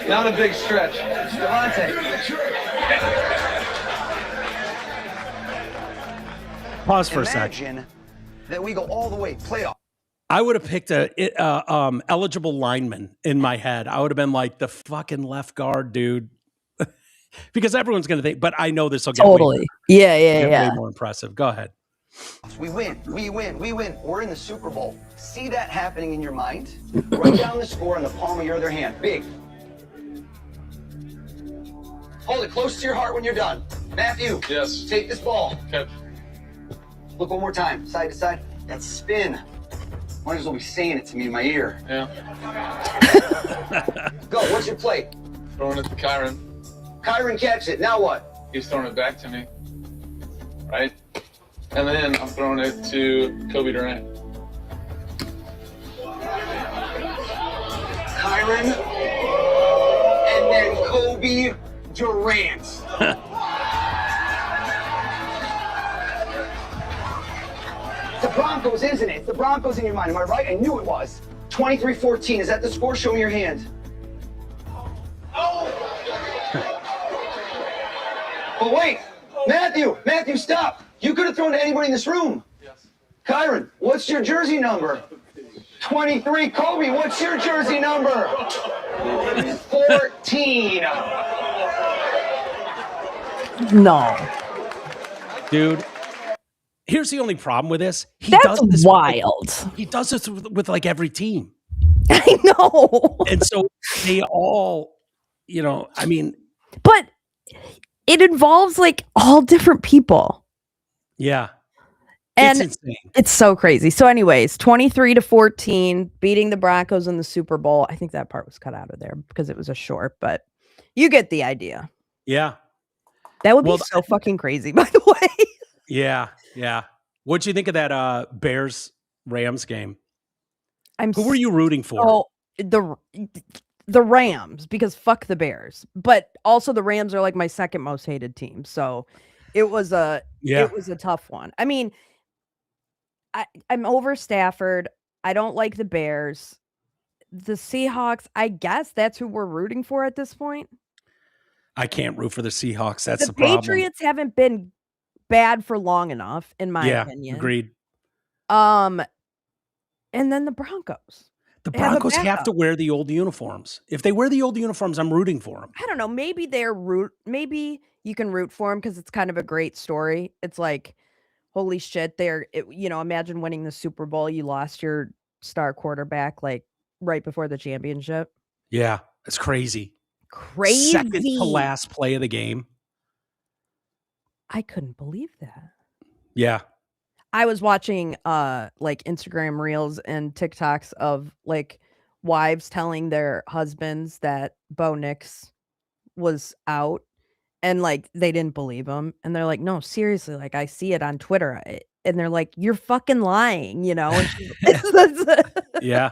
Speaker 4: Not a big stretch.
Speaker 3: Devontae.
Speaker 1: Pause for a second.
Speaker 3: Imagine that we go all the way, playoff.
Speaker 1: I would have picked a eligible lineman in my head. I would have been like the fucking left guard, dude. Because everyone's going to think, but I know this will get
Speaker 2: Totally.
Speaker 1: way more impressive. Go ahead.
Speaker 3: We win, we win, we win. We're in the Super Bowl. See that happening in your mind? Write down the score on the palm of your other hand. Big. Hold it close to your heart when you're done. Matthew.
Speaker 4: Yes.
Speaker 3: Take this ball.
Speaker 4: Okay.
Speaker 3: Look one more time, side to side. That's spin. Might as well be saying it to me in my ear.
Speaker 4: Yeah.
Speaker 3: Go, what's your play?
Speaker 4: Throwing it to Kyron.
Speaker 3: Kyron catch it, now what?
Speaker 4: He's throwing it back to me. Right? And then I'm throwing it to Kobe Durant.
Speaker 3: Kyron, and then Kobe Durant. The Broncos, isn't it? It's the Broncos in your mind, am I right? I knew it was. 23-14, is that the score? Show me your hand. Oh! But wait, Matthew, stop. You could have thrown to anybody in this room.
Speaker 4: Yes.
Speaker 3: Kyron, what's your jersey number? 23. Kobe, what's your jersey number? 14.
Speaker 2: No.
Speaker 1: Dude, here's the only problem with this.
Speaker 2: That's wild.
Speaker 1: He does this with like every team.
Speaker 2: I know.
Speaker 1: And so they all, you know, I mean.
Speaker 2: But it involves like all different people.
Speaker 1: Yeah.
Speaker 2: And
Speaker 1: it's insane.
Speaker 2: It's so crazy. So anyways, 23-14, beating the Broncos in the Super Bowl. I think that part was cut out of there because it was a short, but you get the idea.
Speaker 1: Yeah.
Speaker 2: That would be so fucking crazy, by the way.
Speaker 1: Yeah. Yeah. What'd you think of that Bears-Rams game? Who were you rooting for?
Speaker 2: Oh, the Rams, because fuck the Bears. But also the Rams are like my second most hated team. So it was a tough one. I mean, I'm over Stafford. I don't like the Bears. The Seahawks, I guess that's who we're rooting for at this point.
Speaker 1: I can't root for the Seahawks. That's the problem.
Speaker 2: The Patriots haven't been bad for long enough, in my opinion.
Speaker 1: Agreed.
Speaker 2: And then the Broncos.
Speaker 1: The Broncos have to wear the old uniforms. If they wear the old uniforms, I'm rooting for them.
Speaker 2: I don't know. Maybe maybe you can root for them because it's kind of a great story. It's like, holy shit, imagine winning the Super Bowl. You lost your star quarterback like right before the championship.
Speaker 1: Yeah, it's crazy.
Speaker 2: Crazy.
Speaker 1: Second to last play of the game.
Speaker 2: I couldn't believe that.
Speaker 1: Yeah.
Speaker 2: I was watching like Instagram reels and TikToks of like wives telling their husbands that Bo Nix was out and like they didn't believe him. And they're like, no, seriously, like I see it on Twitter. And they're like, you're fucking lying, you know?
Speaker 1: Yeah.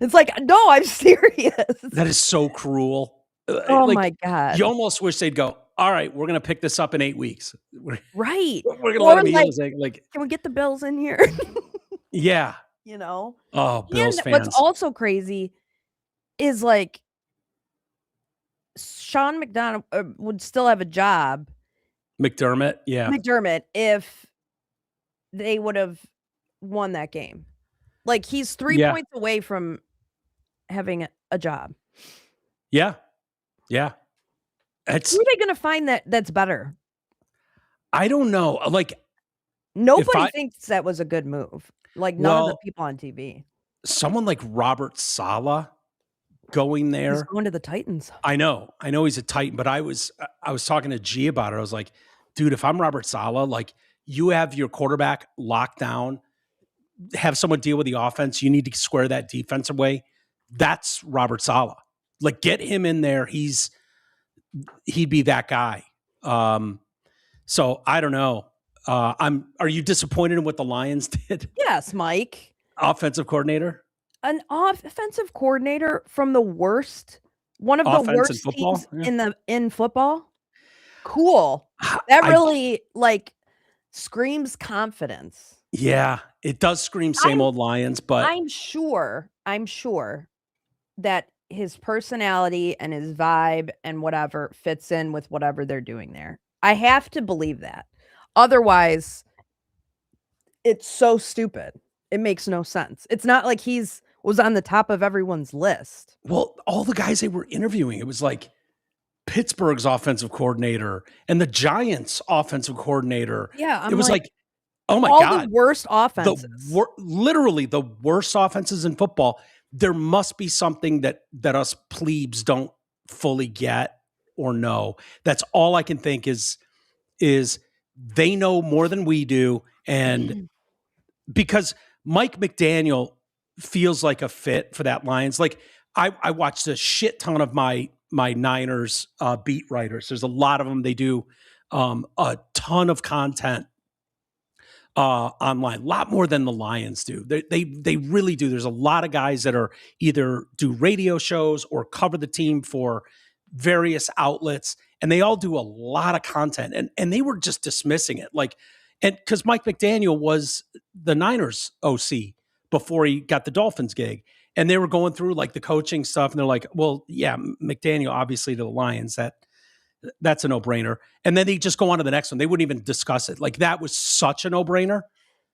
Speaker 2: It's like, no, I'm serious.
Speaker 1: That is so cruel.
Speaker 2: Oh my God.
Speaker 1: You almost wish they'd go, all right, we're going to pick this up in 8 weeks.
Speaker 2: Right.
Speaker 1: We're going to let him heal. Like,
Speaker 2: can we get the Bills in here?
Speaker 1: Yeah.
Speaker 2: You know?
Speaker 1: Oh, Bills fans.
Speaker 2: What's also crazy is like Sean McDonough would still have a job.
Speaker 1: McDermott, yeah.
Speaker 2: McDermott, if they would have won that game. Like he's 3 points away from having a job.
Speaker 1: Yeah. Yeah.
Speaker 2: Who are they going to find that's better?
Speaker 1: I don't know. Like
Speaker 2: nobody thinks that was a good move. Like none of the people on TV.
Speaker 1: Someone like Robert Saleh going
Speaker 2: He's
Speaker 1: there.
Speaker 2: going to the Titans.
Speaker 1: I know he's a Titan, but I was talking to G about it. I was like, dude, if I'm Robert Saleh, like you have your quarterback locked down, have someone deal with the offense. You need to square that defense away. That's Robert Saleh. Like get him in there. He'd be that guy. So I don't know. Are you disappointed in what the Lions did?
Speaker 2: Yes, Mike.
Speaker 1: Offensive coordinator?
Speaker 2: An offensive coordinator from the worst, one of
Speaker 1: Offense
Speaker 2: the
Speaker 1: in
Speaker 2: worst
Speaker 1: football?
Speaker 2: teams
Speaker 1: Yeah.
Speaker 2: in football. Cool. That
Speaker 1: I-
Speaker 2: really like screams confidence.
Speaker 1: Yeah, it does scream same old Lions, but
Speaker 2: I'm sure that his personality and his vibe and whatever fits in with whatever they're doing there. I have to believe that. Otherwise, it's so stupid. It makes no sense. It's not like was on the top of everyone's list.
Speaker 1: well, all the guys they were interviewing, it was like Pittsburgh's offensive coordinator and the Giants offensive coordinator.
Speaker 2: Yeah,
Speaker 1: It was like, oh my
Speaker 2: all
Speaker 1: God.
Speaker 2: the worst offenses.
Speaker 1: Literally the worst offenses in football. There must be something that us plebes don't fully get or know. That's all I can think is they know more than we do. And because Mike McDaniel feels like a fit for that Lions. Like I watched a shit ton of my Niners beat writers. There's a lot of them. They do a ton of content online, a lot more than the Lions do. They really do. There's a lot of guys that are either do radio shows or cover the team for various outlets, and they all do a lot of content. And they were just dismissing it, like, and because Mike McDaniel was the Niners OC before he got the Dolphins gig, and they were going through like the coaching stuff, and they're like, well, yeah, McDaniel obviously to the Lions, that's a no-brainer. And then they just go on to the next one. They wouldn't even discuss it. Like that was such a no-brainer.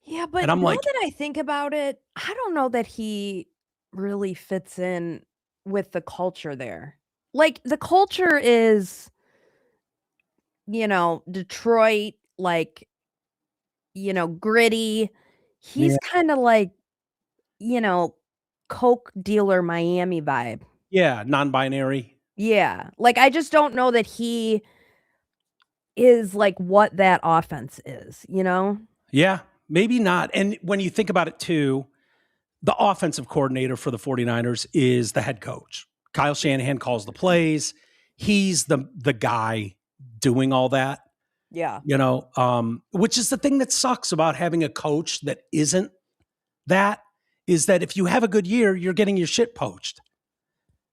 Speaker 2: Yeah, but
Speaker 1: And I'm
Speaker 2: now
Speaker 1: like,
Speaker 2: that I think about it, I don't know that he really fits in with the culture there. Like the culture is, Detroit, like, gritty. He's kind of like, Coke dealer Miami vibe.
Speaker 1: yeah, non-binary.
Speaker 2: Yeah. Like I just don't know that he is like what that offense is,
Speaker 1: Yeah, maybe not. And when you think about it too, the offensive coordinator for the 49ers is the head coach. Kyle Shanahan calls the plays. He's the guy doing all that,
Speaker 2: Yeah.
Speaker 1: which is the thing that sucks about having a coach that isn't that, is that if you have a good year, you're getting your shit poached.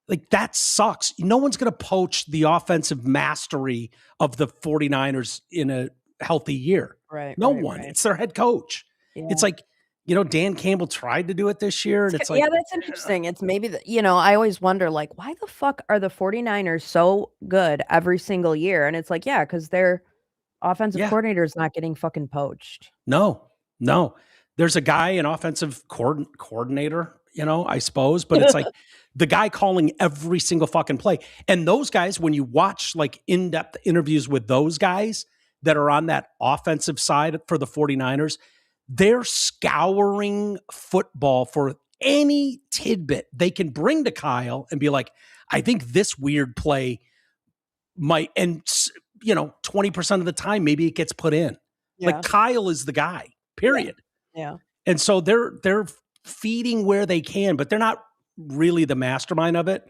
Speaker 1: Like that sucks. No one's going to poach the offensive mastery of the 49ers in a healthy year.
Speaker 2: Right.
Speaker 1: No one. It's their head coach.
Speaker 2: Yeah.
Speaker 1: It's like, Dan Campbell tried to do it this year. And it's like,
Speaker 2: yeah, that's interesting. It's maybe I always wonder, like, why the fuck are the 49ers so good every single year? And it's like, yeah, because their offensive coordinator is not getting fucking poached.
Speaker 1: No. There's a guy, an offensive coordinator, I suppose, but it's like the guy calling every single fucking play. And those guys, when you watch like in-depth interviews with those guys that are on that offensive side for the 49ers, they're scouring football for any tidbit they can bring to Kyle and be like, I think this weird play might, and 20% of the time, maybe it gets put in. Yeah. Like Kyle is the guy, period.
Speaker 2: Yeah.
Speaker 1: And so they're feeding where they can, but they're not really the mastermind of it.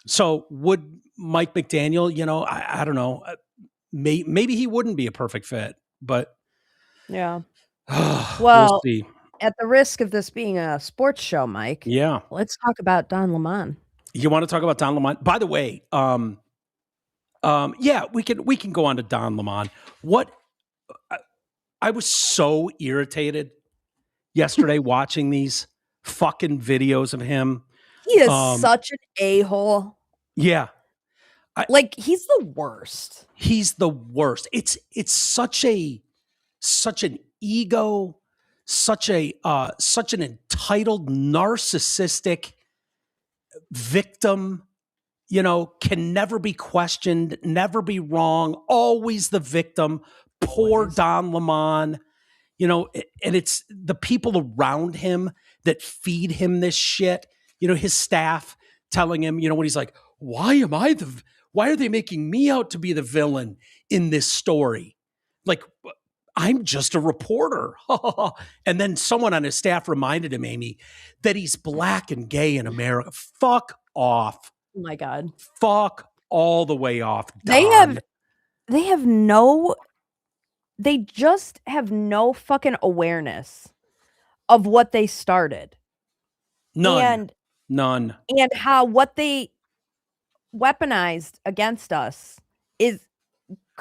Speaker 1: So would Mike McDaniel, I don't know, maybe he wouldn't be a perfect fit, but
Speaker 2: yeah.
Speaker 1: Well,
Speaker 2: we'll see. At the risk of this being a sports show, Mike.
Speaker 1: Yeah.
Speaker 2: Let's talk about Don Lemon.
Speaker 1: You want to talk about Don Lemon? By the way, yeah, we can go on to Don Lemon. What I was so irritated yesterday watching these fucking videos of him.
Speaker 2: He is such an a-hole.
Speaker 1: Yeah.
Speaker 2: He's the worst.
Speaker 1: He's the worst. It's such an ego, such an entitled, narcissistic victim, can never be questioned, never be wrong, always the victim. Poor Don Lemon, and it's the people around him that feed him this shit, his staff telling him, you know, when he's like, why are they making me out to be the villain in this story? Like, I'm just a reporter. And then someone on his staff reminded him, Amy, that he's black and gay in America. Fuck off.
Speaker 2: Oh my God.
Speaker 1: Fuck all the way off.
Speaker 2: Don. They just have no fucking awareness of what they started.
Speaker 1: None.
Speaker 2: And how what they weaponized against us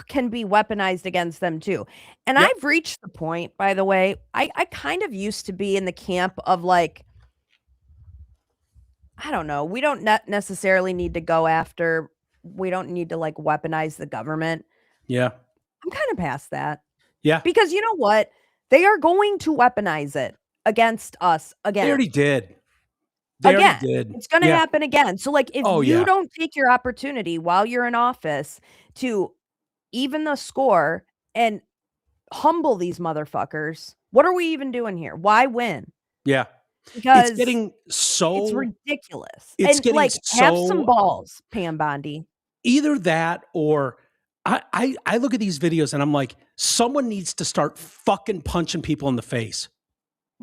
Speaker 2: can be weaponized against them too. And
Speaker 1: yep.
Speaker 2: I've reached the point, by the way, I kind of used to be in the camp of like, I don't know, we don't necessarily need to go after, we don't need to like weaponize the government.
Speaker 1: Yeah.
Speaker 2: I'm kind of past that.
Speaker 1: Yeah.
Speaker 2: Because you know what? They are going to weaponize it against us again.
Speaker 1: They already did.
Speaker 2: It's going to happen again. So like if you don't take your opportunity while you're in office to even the score and humble these motherfuckers, what are we even doing here? Why win?
Speaker 1: Yeah.
Speaker 2: Because
Speaker 1: it's getting so...
Speaker 2: It's ridiculous.
Speaker 1: It's
Speaker 2: and
Speaker 1: getting
Speaker 2: like
Speaker 1: so...
Speaker 2: have some balls, Pam Bondi.
Speaker 1: Either that or... I look at these videos and I'm like, someone needs to start fucking punching people in the face.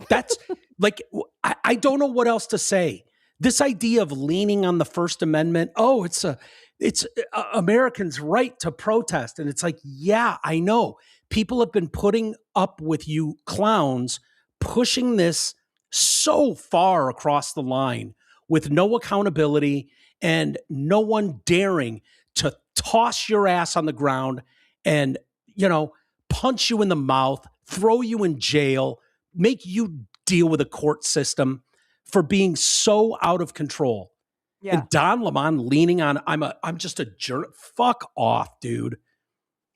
Speaker 1: That's like, I don't know what else to say. This idea of leaning on the First Amendment, it's Americans' right to protest. And it's like, yeah, I know. People have been putting up with you clowns pushing this so far across the line with no accountability and no one daring to toss your ass on the ground and, you know, punch you in the mouth, throw you in jail, make you deal with a court system for being so out of control. Yeah. And Don Lemon leaning on, I'm just a jerk. Fuck off, dude.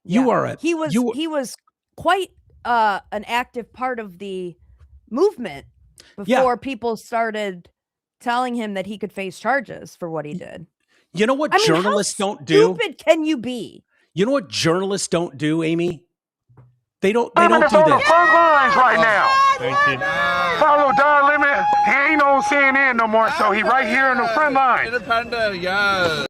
Speaker 1: You are
Speaker 2: he was quite an active part of the movement before people started telling him that he could face charges for what he did.
Speaker 1: You know what journalists don't do?
Speaker 2: How stupid can you be?
Speaker 1: You know what journalists don't do, Amy? They don't do this.
Speaker 5: Front lines right now. Thank you. Follow Don Lemon. He ain't on CNN no more, so he right here in the front line.
Speaker 4: Independent, yeah.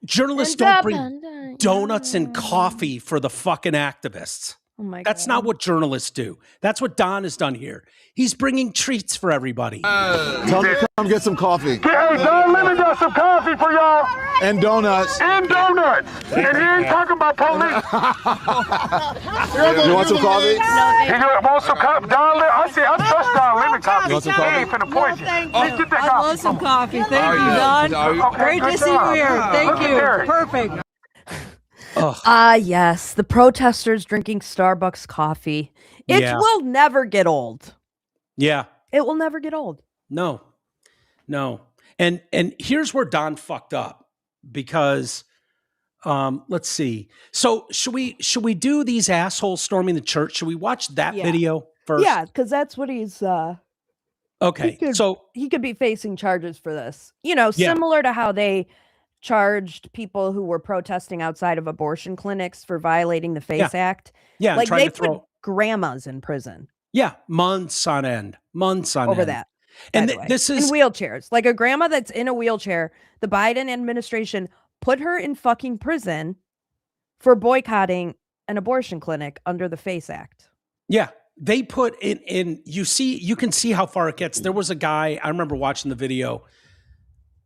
Speaker 1: Journalists don't bring donuts and coffee for the fucking activists.
Speaker 2: Oh my God.
Speaker 1: That's not what journalists do. That's what Don has done here. He's bringing treats for everybody.
Speaker 6: Tell him to come get some coffee.
Speaker 5: Hey, Don Lemon got some coffee for y'all.
Speaker 6: And donuts.
Speaker 5: And donuts. And he ain't talking about police.
Speaker 6: You want some coffee?
Speaker 5: He wants some coffee. Don Lemon, I trust Don Lemon coffee.
Speaker 6: You want some coffee?
Speaker 5: He ain't finna poison you.
Speaker 7: Thank you. I love some coffee. Thank you, Don.
Speaker 5: Okay,
Speaker 7: great to see you here. Thank you. Perfect.
Speaker 2: Yes, the protesters drinking Starbucks coffee. It will never get old.
Speaker 1: Yeah.
Speaker 2: It will never get old.
Speaker 1: No. And here's where Don fucked up because let's see. So should we do these assholes storming the church? Should we watch that video first?
Speaker 2: Yeah, because that's what he's
Speaker 1: okay.
Speaker 2: He could be facing charges for this. You know, similar to how they charged people who were protesting outside of abortion clinics for violating the FACE Act.
Speaker 1: Yeah,
Speaker 2: like they put grandmas in prison.
Speaker 1: Yeah, months on end.
Speaker 2: Over that.
Speaker 1: And this is
Speaker 2: in wheelchairs. Like a grandma that's in a wheelchair, the Biden administration put her in fucking prison for boycotting an abortion clinic under the FACE Act.
Speaker 1: Yeah. They put in you can see how far it gets. There was a guy, I remember watching the video.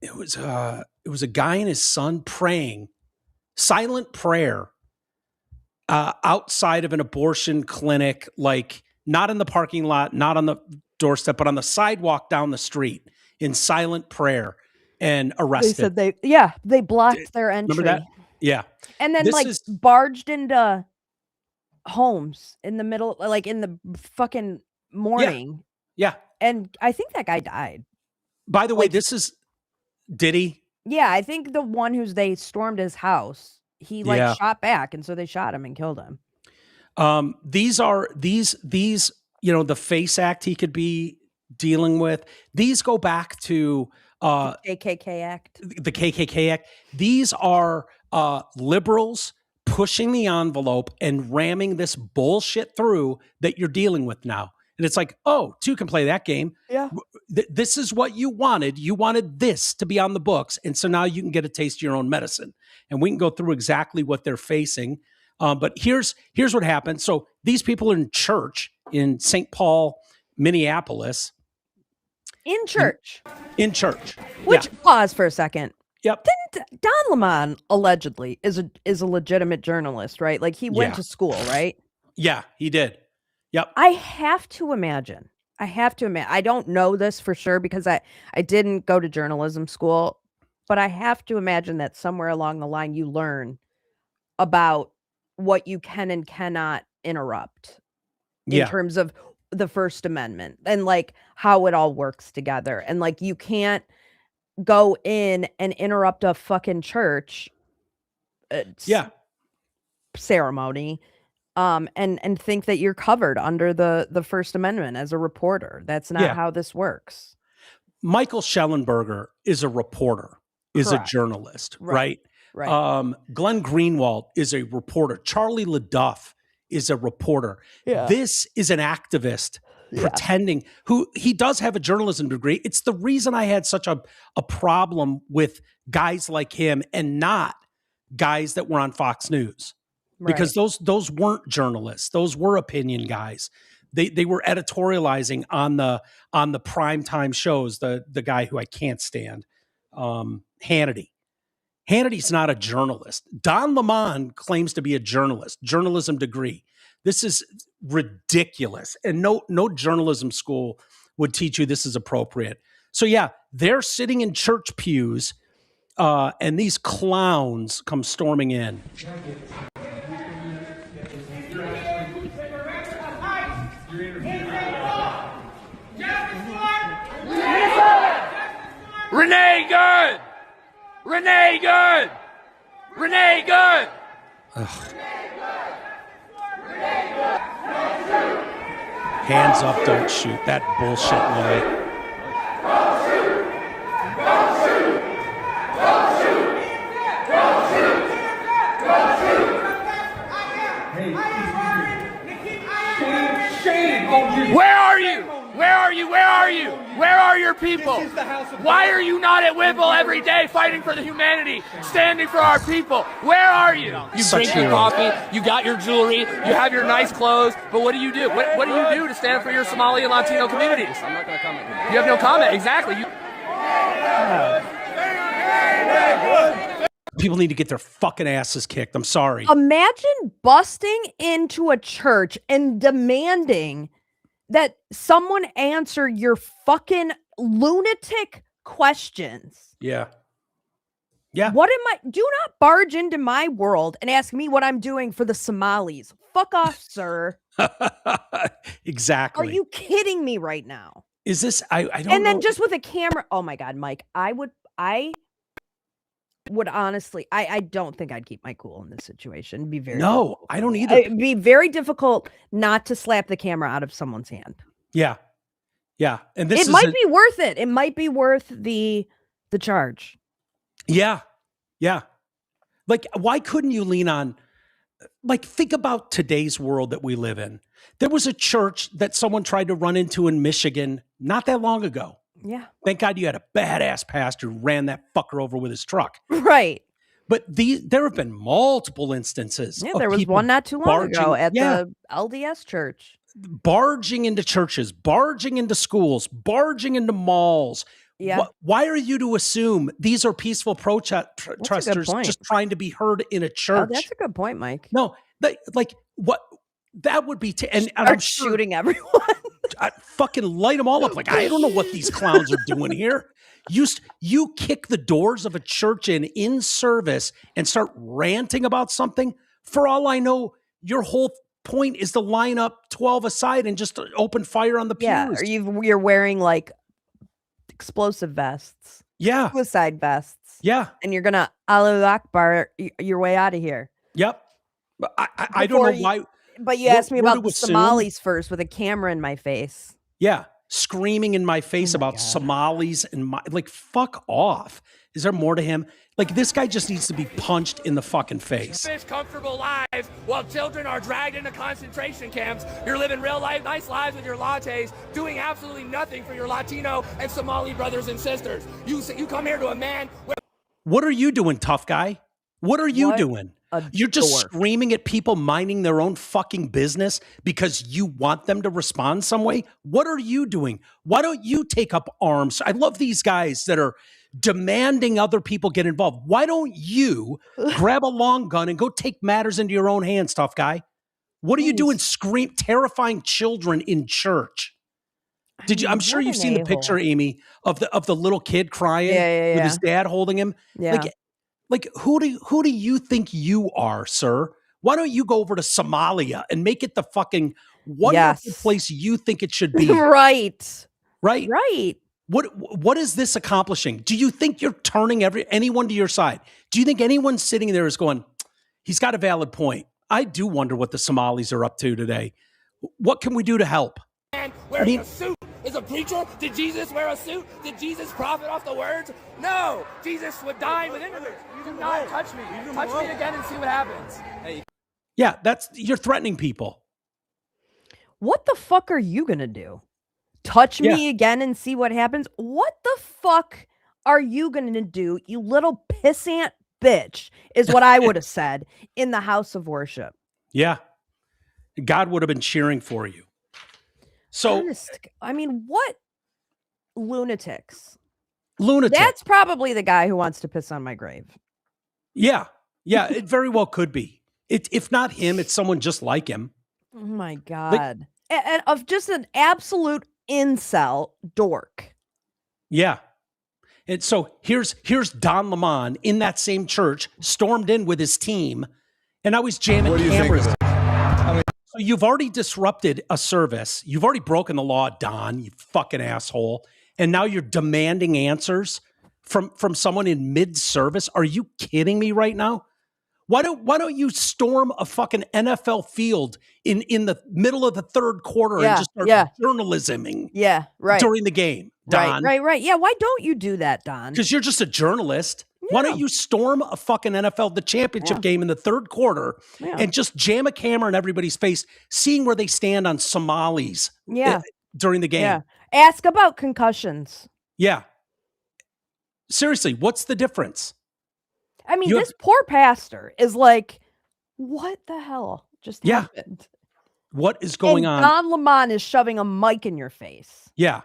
Speaker 1: It was a guy and his son praying, silent prayer, outside of an abortion clinic, like not in the parking lot, not on the doorstep, but on the sidewalk down the street in silent prayer and arrested.
Speaker 2: They said they blocked their entry.
Speaker 1: Remember that? Yeah.
Speaker 2: And then barged into homes in the middle, like in the fucking morning.
Speaker 1: Yeah.
Speaker 2: And I think that guy died.
Speaker 1: By the way, did he?
Speaker 2: Yeah, I think the one they stormed his house, he shot back, and so they shot him and killed him.
Speaker 1: These, you know, the FACE Act he could be dealing with. These go back to
Speaker 2: the KKK Act.
Speaker 1: The KKK Act. These are liberals pushing the envelope and ramming this bullshit through that you're dealing with now. And it's like, oh, two can play that game.
Speaker 2: Yeah.
Speaker 1: This is what you wanted. You wanted this to be on the books. And so now you can get a taste of your own medicine. And we can go through exactly what they're facing. But here's what happened. So these people are in church in St. Paul, Minneapolis.
Speaker 2: In church.
Speaker 1: In church.
Speaker 2: Which, pause for a second.
Speaker 1: Yep.
Speaker 2: Didn't Don Lemon allegedly is a legitimate journalist, right? Like he went to school, right?
Speaker 1: Yeah, he did. Yep.
Speaker 2: I have to imagine. I don't know this for sure because I didn't go to journalism school, but I have to imagine that somewhere along the line you learn about what you can and cannot interrupt in terms of the First Amendment and like how it all works together. And like you can't go in and interrupt a fucking church ceremony and think that you're covered under the First Amendment as a reporter. That's not how this works.
Speaker 1: Michael Schellenberger is a reporter, is a journalist, right?
Speaker 2: Right.
Speaker 1: Glenn Greenwald is a reporter. Charlie LaDuff is a reporter.
Speaker 2: Yeah.
Speaker 1: This is an activist pretending who he does have a journalism degree. It's the reason I had such a problem with guys like him and not guys that were on Fox News. Because those weren't journalists. Those were opinion guys. They were editorializing on the primetime shows. The guy who I can't stand, Hannity. Hannity's not a journalist. Don Lemon claims to be a journalist, journalism degree. This is ridiculous. And no journalism school would teach you this is appropriate. So yeah, they're sitting in church pews and these clowns come storming in.
Speaker 8: Renee Good! Renee Good! Renee Good!
Speaker 1: Hands up, don't shoot. That bullshit line.
Speaker 8: Where are you? Where are you? Where are you? Where are your people? Why are you not at Whipple every day fighting for the humanity, standing for our people? Where are you? You drink your coffee, you got your jewelry, you have your nice clothes, but what do you do? What do you do to stand for your Somali and Latino communities? I'm not going to comment. You have no comment, exactly.
Speaker 1: People need to get their fucking asses kicked. I'm sorry.
Speaker 2: Imagine busting into a church and demanding that someone answer your fucking lunatic questions.
Speaker 1: Yeah. Yeah.
Speaker 2: What am I? Do not barge into my world and ask me what I'm doing for the Somalis. Fuck off, sir.
Speaker 1: Exactly.
Speaker 2: Are you kidding me right now?
Speaker 1: Is this, I don't know.
Speaker 2: And then just with a camera. Oh my God, Mike, I would honestly, I don't think I'd keep my cool in this situation. It'd be very difficult.
Speaker 1: I don't either.
Speaker 2: It'd be very difficult not to slap the camera out of someone's hand.
Speaker 1: Yeah. Yeah. And this
Speaker 2: might be worth it. It might be worth the charge.
Speaker 1: Yeah. Yeah. Like, why couldn't you lean on, like, think about today's world that we live in. There was a church that someone tried to run into in Michigan not that long ago.
Speaker 2: Yeah.
Speaker 1: Thank God you had a badass pastor who ran that fucker over with his truck.
Speaker 2: Right.
Speaker 1: But there have been multiple instances.
Speaker 2: Yeah, there was one not too long ago at the LDS church.
Speaker 1: Barging into churches, barging into schools, barging into malls.
Speaker 2: Yeah.
Speaker 1: Why are you to assume these are peaceful protesters just trying to be heard in a church?
Speaker 2: Oh, that's a good point, Mike.
Speaker 1: No, like what that would be. And
Speaker 2: I'm shooting everyone.
Speaker 1: I fucking light them all up. Like, I don't know what these clowns are doing here. You kick the doors of a church in service and start ranting about something. For all I know, your whole point is to line up 12 aside and just open fire on the pews.
Speaker 2: Yeah, or you're wearing like explosive vests.
Speaker 1: Yeah.
Speaker 2: Suicide vests.
Speaker 1: Yeah.
Speaker 2: And you're going to Allahu Akbar your way out of here.
Speaker 1: Yep. I don't know why.
Speaker 2: But you asked me about the Somalis first with a camera in my face.
Speaker 1: Yeah. Screaming in my face about Somalis and like, fuck off. Is there more to him? Like, this guy just needs to be punched in the fucking face.
Speaker 8: Comfortable lives while children are dragged into concentration camps. You're living real life, nice lives with your lattes, doing absolutely nothing for your Latino and Somali brothers and sisters. You come here to a man.
Speaker 1: What are you doing, tough guy? What are you doing? You're just screaming at people minding their own fucking business because you want them to respond some way? What are you doing? Why don't you take up arms? I love these guys that are demanding other people get involved. Why don't you grab a long gun and go take matters into your own hands, tough guy? What are you doing terrifying children in church? Did you? I'm sure you've seen the picture, Amy, of the little kid crying with his dad holding him.
Speaker 2: Yeah.
Speaker 1: Like who do you think you are, sir? Why don't you go over to Somalia and make it the fucking wonderful place you think it should be?
Speaker 2: Right.
Speaker 1: What is this accomplishing? Do you think you're turning anyone to your side? Do you think anyone sitting there is going, he's got a valid point? I do wonder what the Somalis are up to today. What can we do to help?
Speaker 8: Man wearing a suit is a preacher? Did Jesus wear a suit? Did Jesus profit off the words? No. Jesus would dine with immigrants. Do not touch me. Touch me again and see what happens.
Speaker 1: Yeah, you're threatening people.
Speaker 2: What the fuck are you gonna do? Touch me again and see what happens? What the fuck are you gonna do, you little pissant bitch, is what I would have said in the house of worship.
Speaker 1: Yeah. God would have been cheering for you. So,
Speaker 2: I mean, what lunatics?
Speaker 1: Lunatic.
Speaker 2: That's probably the guy who wants to piss on my grave.
Speaker 1: Yeah. Yeah, it very well could be. If not him, it's someone just like him.
Speaker 2: Oh my God. And of just an absolute incel dork.
Speaker 1: Yeah. And so here's Don Lemon in that same church, stormed in with his team, and now he's jamming cameras. So you've already disrupted a service. You've already broken the law, Don, you fucking asshole. And now you're demanding answers from someone in mid-service. Are you kidding me right now? Why don't you storm a fucking NFL field in the middle of the third quarter and just start journalisming during the game, Don?
Speaker 2: Right. Yeah, why don't you do that, Don?
Speaker 1: Because you're just a journalist. Yeah. Why don't you storm a fucking the championship game in the third quarter and just jam a camera in everybody's face, seeing where they stand on Somalis during the game?
Speaker 2: Yeah. Ask about concussions.
Speaker 1: Yeah. Seriously, what's the difference?
Speaker 2: I mean, this poor pastor is like, what the hell just happened?
Speaker 1: What is going on?
Speaker 2: Don Lemon is shoving a mic in your face.
Speaker 1: Yeah.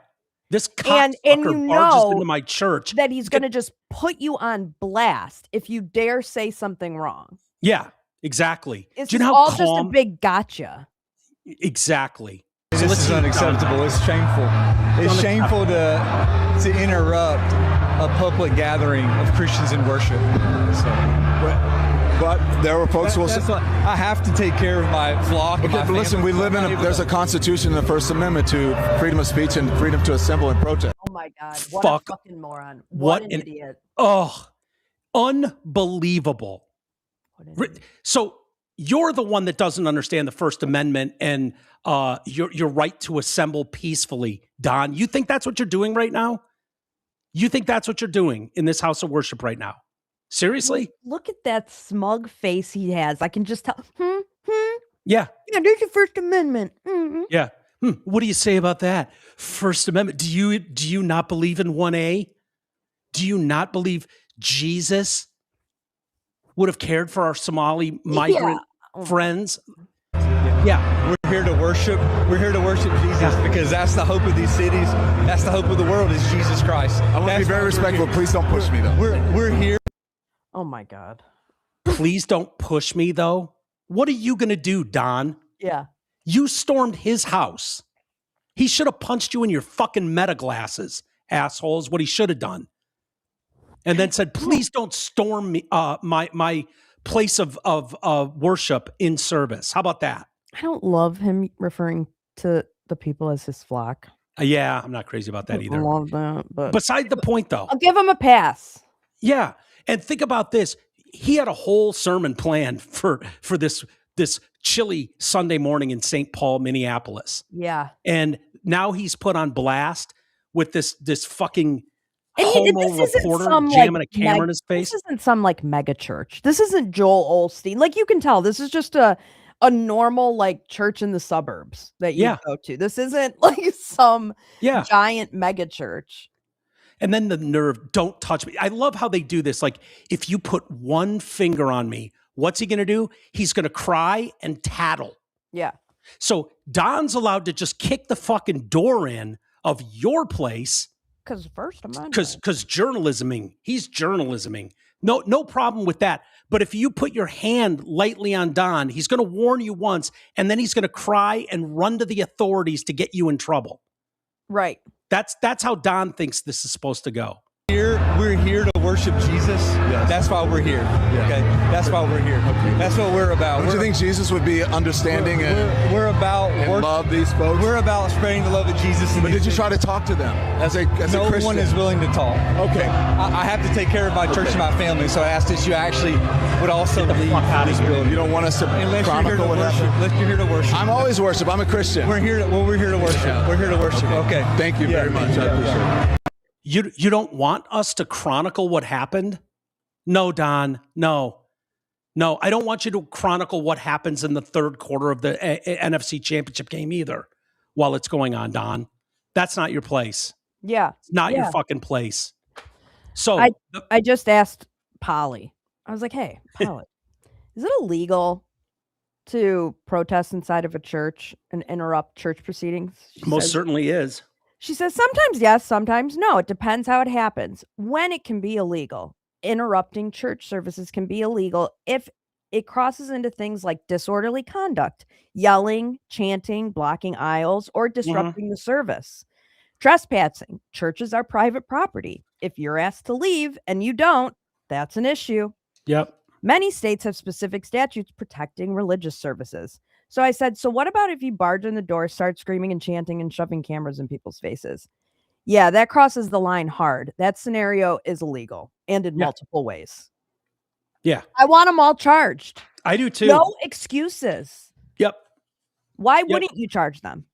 Speaker 1: This cocksucker barges into my church.
Speaker 2: That he's going to just put you on blast if you dare say something wrong.
Speaker 1: Yeah, exactly.
Speaker 2: It's Do you know all just a big gotcha.
Speaker 1: Exactly.
Speaker 9: This is unacceptable. It's shameful. It's shameful to interrupt a public gathering of Christians in worship.
Speaker 6: But there were folks who will say,
Speaker 9: I have to take care of my flock.
Speaker 6: Okay, but listen, we live there's a constitution in the First Amendment to freedom of speech and freedom to assemble and protest.
Speaker 2: Oh my God. What a fucking moron. What an idiot.
Speaker 1: Oh, unbelievable. So you're the one that doesn't understand the First Amendment and your right to assemble peacefully, Don. You think that's what you're doing right now? You think that's what you're doing in this house of worship right now? Seriously?
Speaker 2: Look at that smug face he has. I can just tell.
Speaker 1: Yeah.
Speaker 2: Yeah, there's your First Amendment. Mm-hmm.
Speaker 1: Yeah. What do you say about that? First Amendment. Do you not believe in 1A? Do you not believe Jesus would have cared for our Somali migrant friends? Yeah.
Speaker 9: We're here to worship. We're here to worship Jesus because that's the hope of these cities. That's the hope of the world is Jesus Christ.
Speaker 6: I want to be very respectful. Please don't push me, though.
Speaker 9: We're here.
Speaker 2: Oh, my God.
Speaker 1: Please don't push me, though. What are you going to do, Don?
Speaker 2: Yeah.
Speaker 1: You stormed his house. He should have punched you in your fucking meta glasses, asshole, is what he should have done. And then said, please don't storm me, my place of worship in service. How about that?
Speaker 2: I don't love him referring to the people as his flock.
Speaker 1: Yeah, I'm not crazy about that either.
Speaker 2: I love that. But
Speaker 1: beside the point, though.
Speaker 2: I'll give him a pass.
Speaker 1: Yeah. And think about this. He had a whole sermon planned for this chilly Sunday morning in St. Paul, Minneapolis.
Speaker 2: Yeah.
Speaker 1: And now he's put on blast with this fucking homo reporter jamming a camera in his face.
Speaker 2: This isn't some like mega church. This isn't Joel Osteen. Like you can tell, this is just a normal like church in the suburbs that you go to. This isn't like some giant mega church.
Speaker 1: And then the nerve, don't touch me. I love how they do this. Like, if you put one finger on me, what's he going to do? He's going to cry and tattle.
Speaker 2: Yeah.
Speaker 1: So Don's allowed to just kick the fucking door in of your place.
Speaker 2: Because First Amendment.
Speaker 1: Because journalisming. He's journalisming. No problem with that. But if you put your hand lightly on Don, he's going to warn you once, and then he's going to cry and run to the authorities to get you in trouble.
Speaker 2: Right.
Speaker 1: That's how Don thinks this is supposed to go.
Speaker 9: We're here to worship Jesus. Yes. That's why we're here. Yeah. Okay, that's why we're here. Okay. That's what we're about.
Speaker 6: Don't you think Jesus would be understanding
Speaker 9: we're about
Speaker 6: and love these folks?
Speaker 9: We're about spreading the love of Jesus.
Speaker 6: But did you try to talk to them as a Christian?
Speaker 9: No one is willing to talk.
Speaker 6: Okay.
Speaker 9: I have to take care of my church and my family, so I asked that you actually would also leave this building.
Speaker 6: You don't want us to chronicle what happened?
Speaker 9: Unless you're here to worship.
Speaker 6: I'm always worship. I'm a Christian.
Speaker 9: We're here to worship.
Speaker 6: Yeah.
Speaker 9: We're here to worship. Okay.
Speaker 6: Thank you very much. I appreciate it.
Speaker 1: You don't want us to chronicle what happened? No, Don. No, I don't want you to chronicle what happens in the third quarter of the NFC Championship game either while it's going on, Don. That's not your place.
Speaker 2: Yeah.
Speaker 1: It's not your fucking place. So
Speaker 2: I just asked Polly. I was like, hey, Polly, is it illegal to protest inside of a church and interrupt church proceedings?
Speaker 1: Most certainly is.
Speaker 2: She says, sometimes yes, sometimes no. It depends how it happens. When it can be illegal, interrupting church services can be illegal if it crosses into things like disorderly conduct, yelling, chanting, blocking aisles, or disrupting the service. Trespassing. Churches are private property. If you're asked to leave and you don't, that's an issue.
Speaker 1: Yep.
Speaker 2: Many states have specific statutes protecting religious services. So I said, so what about if you barge in the door, start screaming and chanting and shoving cameras in people's faces? Yeah, that crosses the line hard. That scenario is illegal and in multiple ways.
Speaker 1: Yeah.
Speaker 2: I want them all charged.
Speaker 1: I do too.
Speaker 2: No excuses.
Speaker 1: Yep.
Speaker 2: Why wouldn't you charge them?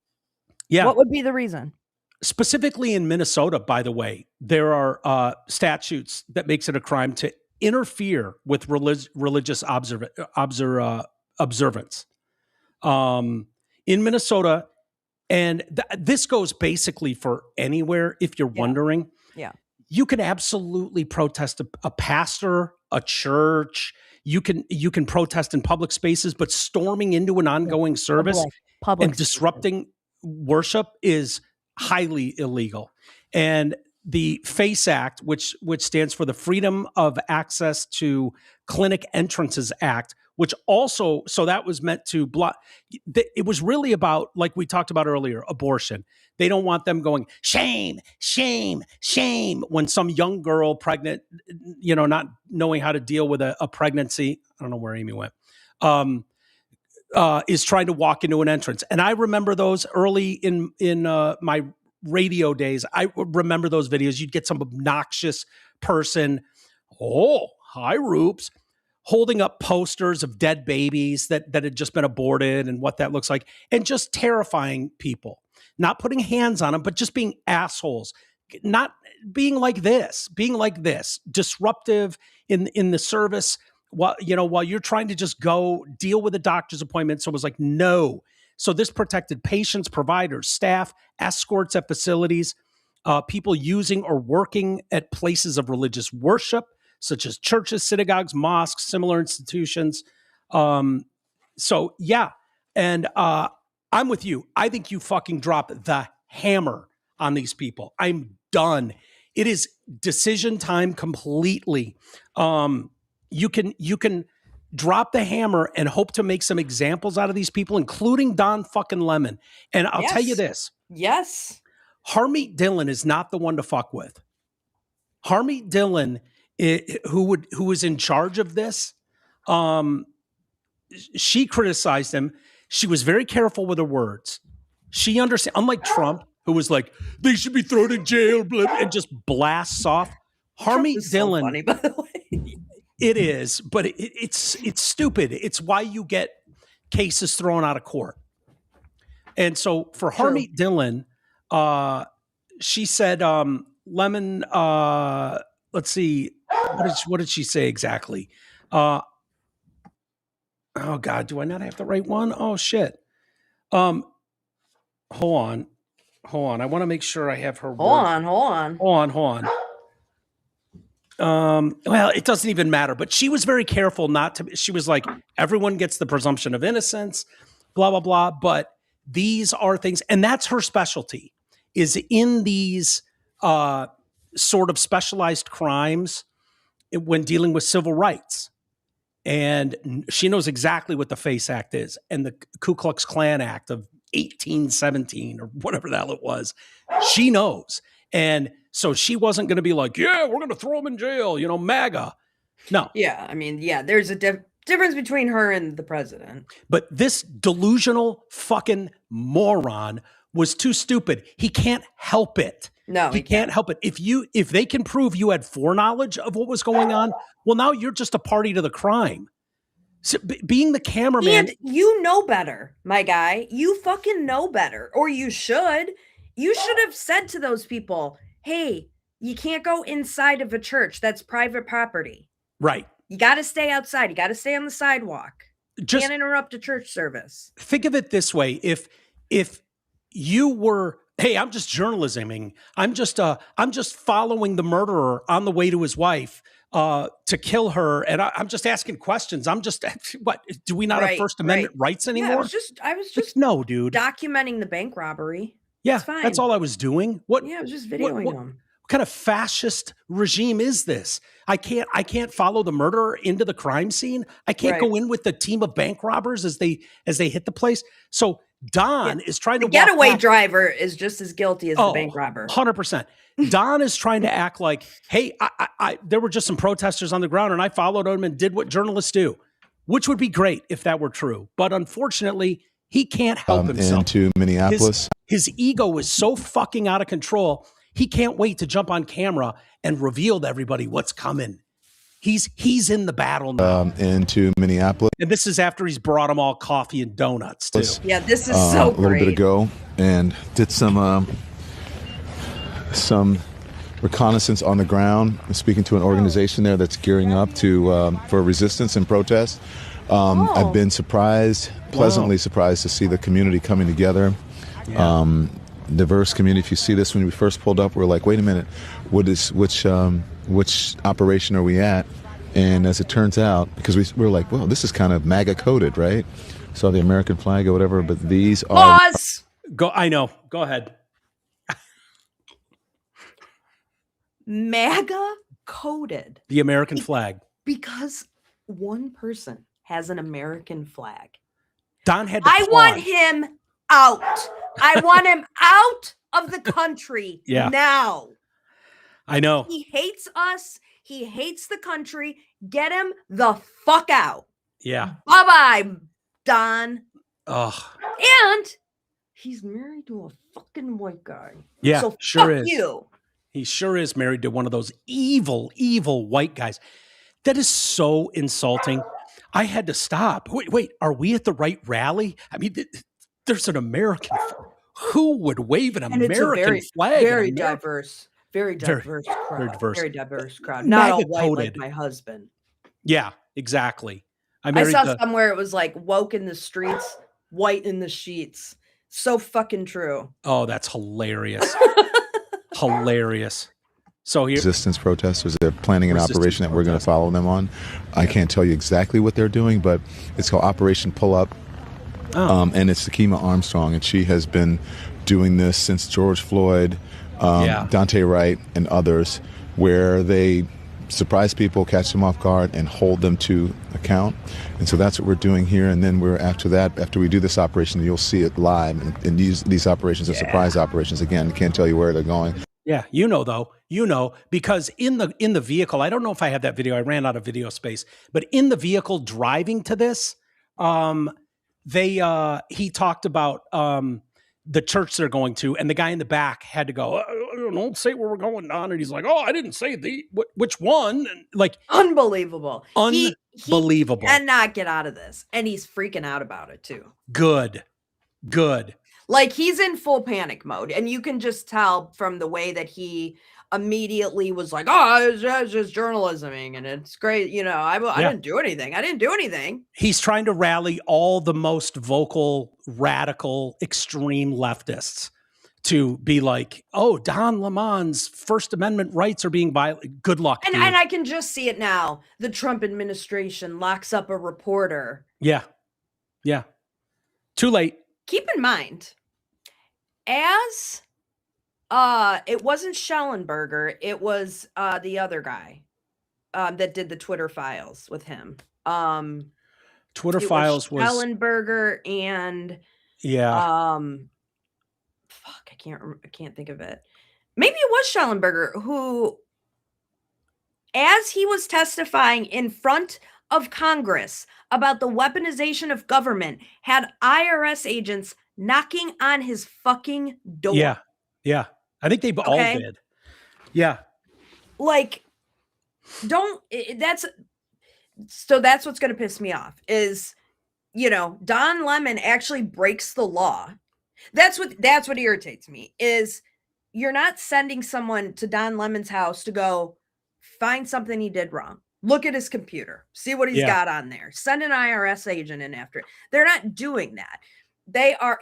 Speaker 1: Yeah.
Speaker 2: What would be the reason?
Speaker 1: Specifically in Minnesota, by the way, there are statutes that makes it a crime to interfere with religious observance. In Minnesota, and this goes basically for anywhere, if you're wondering.
Speaker 2: Yeah.
Speaker 1: You can absolutely protest a pastor, a church. You can protest in public spaces, but storming into an ongoing service and disrupting worship is highly illegal. And the FACE Act, which stands for the Freedom of Access to Clinic Entrances Act, which also, so that was meant to block, it was really about, like we talked about earlier, abortion. They don't want them going, shame, shame, shame, when some young girl pregnant, not knowing how to deal with a pregnancy, I don't know where Amy went, is trying to walk into an entrance. And I remember those early in my radio days. I remember those videos. You'd get some obnoxious person, hi, Roops, holding up posters of dead babies that had just been aborted and what that looks like, and just terrifying people, not putting hands on them, but just being assholes, not being like this, disruptive in the service while you're trying to just go deal with a doctor's appointment. So it was like, no. So this protected patients, providers, staff, escorts at facilities, people using or working at places of religious worship, such as churches, synagogues, mosques, similar institutions. So yeah, and I'm with you. I think you fucking drop the hammer on these people. I'm done. It is decision time completely. You can drop the hammer and hope to make some examples out of these people, including Don fucking Lemon. And I'll tell you this.
Speaker 2: Yes.
Speaker 1: Harmeet Dillon is not the one to fuck with. Harmeet Dillon, who was in charge of this, she criticized him. She was very careful with her words. She understands, unlike Trump, who was like, they should be thrown in jail, and just blasts off. Harmeet Dillon, so funny, by the way. It is, but it's stupid. It's why you get cases thrown out of court. And so for Harmeet Dillon, she said Lemon, let's see. What did she say exactly? Oh God, do I not have the right one? Oh shit. Hold on. I want to make sure I have her.
Speaker 2: Hold on.
Speaker 1: Well, it doesn't even matter, but she was very careful not to. She was like, everyone gets the presumption of innocence, blah, blah, blah. But these are things, and that's her specialty, is in these sort of specialized crimes when dealing with civil rights. And she knows exactly what the FACE Act is and the Ku Klux Klan Act of 1817 or whatever the hell it was. She knows. And so she wasn't going to be like, yeah, we're going to throw him in jail, MAGA. No.
Speaker 2: Yeah, I mean, yeah, there's a difference between her and the president.
Speaker 1: But this delusional fucking moron was too stupid. He can't help it.
Speaker 2: No,
Speaker 1: he can't help it. If they can prove you had foreknowledge of what was going on, well, now you're just a party to the crime. So, being the cameraman,
Speaker 2: and you know better, my guy. You fucking know better, or you should. You should have said to those people, "Hey, you can't go inside of a church. That's private property.
Speaker 1: Right.
Speaker 2: You got to stay outside. You got to stay on the sidewalk.
Speaker 1: Just
Speaker 2: can't interrupt a church service."
Speaker 1: Think of it this way: if you were, hey, I'm just journalisming. I'm just following the murderer on the way to his wife to kill her, and I'm just asking questions. I'm just what? Do we not have First Amendment rights anymore?
Speaker 2: Yeah, I was just
Speaker 1: no, dude,
Speaker 2: documenting the bank robbery.
Speaker 1: Yeah, that's all I was doing. What?
Speaker 2: Yeah, I was just videoing them.
Speaker 1: What kind of fascist regime is this? I can't follow the murderer into the crime scene. I can't go in with the team of bank robbers as they hit the place. So Don is trying to
Speaker 2: the getaway driver is just as guilty as the bank robber.
Speaker 1: 100%. Don is trying to act like, hey, I there were just some protesters on the ground and I followed them and did what journalists do, which would be great if that were true. But unfortunately, he can't help himself.
Speaker 6: Into Minneapolis.
Speaker 1: His ego is so fucking out of control. He can't wait to jump on camera and reveal to everybody what's coming. He's in the battle now.
Speaker 6: Into Minneapolis.
Speaker 1: And this is after he's brought them all coffee and donuts too.
Speaker 2: Yeah, this is so great.
Speaker 6: A little bit ago, and did some reconnaissance on the ground, speaking to an organization there that's gearing up for resistance and protest. I've been pleasantly surprised to see the community coming together. Yeah. Diverse community. If you see this, when we first pulled up, we're like, wait a minute, which operation are we at? And as it turns out, because we're like, well, this is kind of MAGA coded, right? So the American flag or whatever, but these are.
Speaker 2: Pause.
Speaker 1: I know. Go ahead.
Speaker 2: MAGA coded.
Speaker 1: The American flag.
Speaker 2: Because one person has an American flag.
Speaker 1: Don had to
Speaker 2: want him out. I want him out of the country now.
Speaker 1: I know.
Speaker 2: He hates us. He hates the country. Get him the fuck out.
Speaker 1: Yeah.
Speaker 2: Bye-bye, Don.
Speaker 1: Ugh.
Speaker 2: And he's married to a fucking white guy.
Speaker 1: Yeah,
Speaker 2: so
Speaker 1: sure
Speaker 2: fuck
Speaker 1: is.
Speaker 2: You.
Speaker 1: He sure is married to one of those evil, evil white guys. That is so insulting. I had to stop. Wait, are we at the right rally? I mean, there's an American. Who would wave an American flag?
Speaker 2: Very diverse. Very diverse crowd.
Speaker 1: Very diverse.
Speaker 2: Very diverse crowd. Not all white like my husband.
Speaker 1: Yeah, exactly.
Speaker 2: I saw somewhere it was like woke in the streets, white in the sheets. So fucking true.
Speaker 1: Oh, that's hilarious. Hilarious. So here,
Speaker 6: resistance protesters, they're planning an operation that we're going to follow them on. I can't tell you exactly what they're doing, but it's called Operation Pull Up. And it's Takima Armstrong, and she has been doing this since George Floyd, Dante Wright, and others, where they surprise people, catch them off guard, and hold them to account. And so that's what we're doing here. And then after we do this operation, you'll see it live. And these operations are surprise operations. Again, can't tell you where they're going.
Speaker 1: Yeah, because in the vehicle, I don't know if I have that video. I ran out of video space, but in the vehicle driving to this, he talked about the church they're going to, and the guy in the back had to go, don't say where we're going, Don. And he's like, I didn't say which one. And like,
Speaker 2: unbelievable.
Speaker 1: Unbelievable.
Speaker 2: He cannot get out of this. And he's freaking out about it too.
Speaker 1: Good.
Speaker 2: Like he's in full panic mode. And you can just tell from the way that he immediately was like, oh, it's just journalisming and it's great. You know, I didn't do anything. I didn't do anything.
Speaker 1: He's trying to rally all the most vocal, radical, extreme leftists to be like, oh, Don Lemon's First Amendment rights are being violated. Good luck.
Speaker 2: And I can just see it now. The Trump administration locks up a reporter.
Speaker 1: Yeah. Yeah. Too late.
Speaker 2: Keep in mind, as it wasn't Schellenberger, it was the other guy that did the Twitter files with him.
Speaker 1: Twitter files was
Speaker 2: Schellenberger and fuck, I can't think of it. Maybe it was Schellenberger who, as he was testifying in front of Congress about the weaponization of government, had IRS agents knocking on his fucking door.
Speaker 1: Yeah. Yeah. I think they all did. Yeah.
Speaker 2: Like, that's what's going to piss me off is, you know, Don Lemon actually breaks the law. That's what irritates me is you're not sending someone to Don Lemon's house to go find something he did wrong. Look at his computer, see what he's got on there. Send an IRS agent in after it. They're not doing that.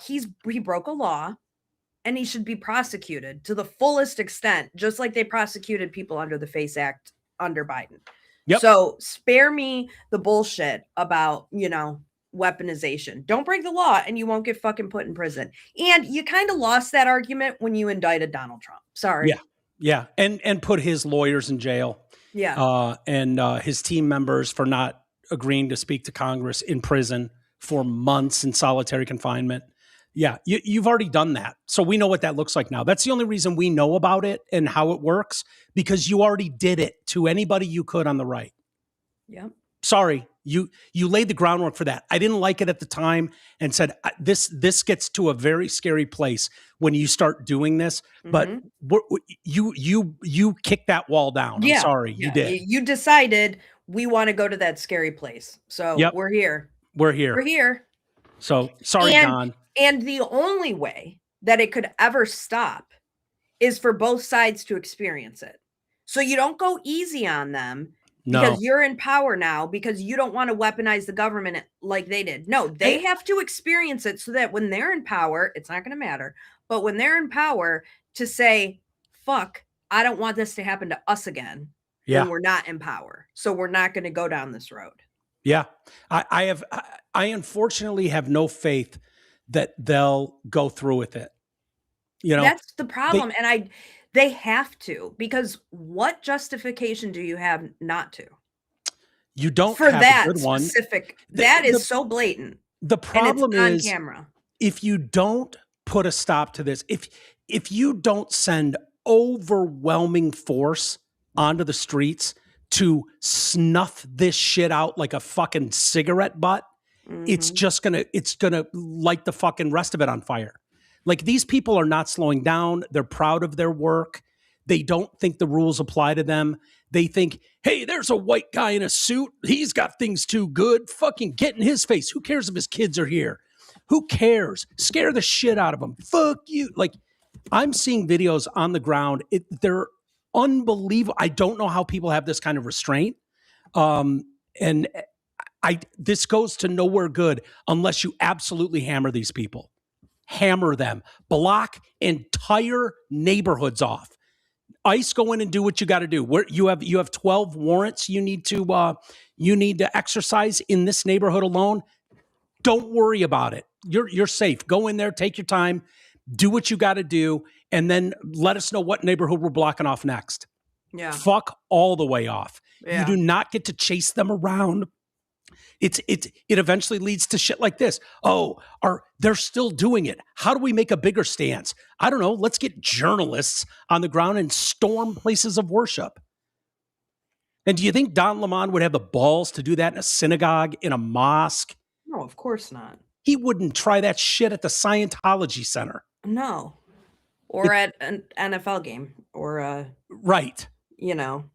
Speaker 2: He broke a law and he should be prosecuted to the fullest extent, just like they prosecuted people under the FACE Act under Biden.
Speaker 1: Yep.
Speaker 2: So spare me the bullshit about, you know, weaponization. Don't break the law and you won't get fucking put in prison. And you kind of lost that argument when you indicted Donald Trump. Sorry.
Speaker 1: Yeah. Yeah. And put his lawyers in jail.
Speaker 2: Yeah.
Speaker 1: And his team members for not agreeing to speak to Congress in prison for months in solitary confinement. Yeah. You've already done that. So we know what that looks like now. That's the only reason we know about it and how it works, because you already did it to anybody you could on the right.
Speaker 2: Yeah.
Speaker 1: Sorry. You laid the groundwork for that. I didn't like it at the time and said, this gets to a very scary place when you start doing this, but you kicked that wall down. I'm sorry. You did.
Speaker 2: You decided we want to go to that scary place. So we're here.
Speaker 1: We're here. So sorry, Don.
Speaker 2: And the only way that it could ever stop is for both sides to experience it. So you don't go easy on them. Because you're in power now, because you don't want to weaponize the government like they did. No, they have to experience it so that when they're in power, it's not going to matter. But when they're in power, to say, fuck, I don't want this to happen to us again when we're not in power. So we're not going to go down this road.
Speaker 1: Yeah. I unfortunately have no faith that they'll go through with it. You know,
Speaker 2: that's the problem. They have to, because what justification do you have not to?
Speaker 1: You don't
Speaker 2: for
Speaker 1: have
Speaker 2: that
Speaker 1: a good one.
Speaker 2: Specific. That is so blatant.
Speaker 1: The problem is
Speaker 2: on camera.
Speaker 1: If you don't put a stop to this, if you don't send overwhelming force onto the streets to snuff this shit out like a fucking cigarette butt, it's gonna light the fucking rest of it on fire. Like, these people are not slowing down. They're proud of their work. They don't think the rules apply to them. They think, hey, there's a white guy in a suit. He's got things too good. Fucking get in his face. Who cares if his kids are here? Who cares? Scare the shit out of them. Fuck you. Like, I'm seeing videos on the ground. They're unbelievable. I don't know how people have this kind of restraint. This goes to nowhere good unless you absolutely hammer these people. Hammer them, block entire neighborhoods off. ICE, go in and do what you got to do. Where you have 12 warrants you need to exercise in this neighborhood alone. Don't worry about it. You're safe. Go in there, take your time, do what you got to do, and then let us know what neighborhood we're blocking off next.
Speaker 2: Yeah.
Speaker 1: Fuck all the way off.
Speaker 2: Yeah.
Speaker 1: You do not get to chase them around. It eventually leads to shit like this. They're still doing it. How do we make a bigger stance? I don't know. Let's get journalists on the ground and storm places of worship. And do you think Don Lemon would have the balls to do that in a synagogue, in a mosque?
Speaker 2: No, of course not.
Speaker 1: He wouldn't try that shit at the Scientology Center.
Speaker 2: No. Or at an NFL game or
Speaker 1: right.
Speaker 2: You know.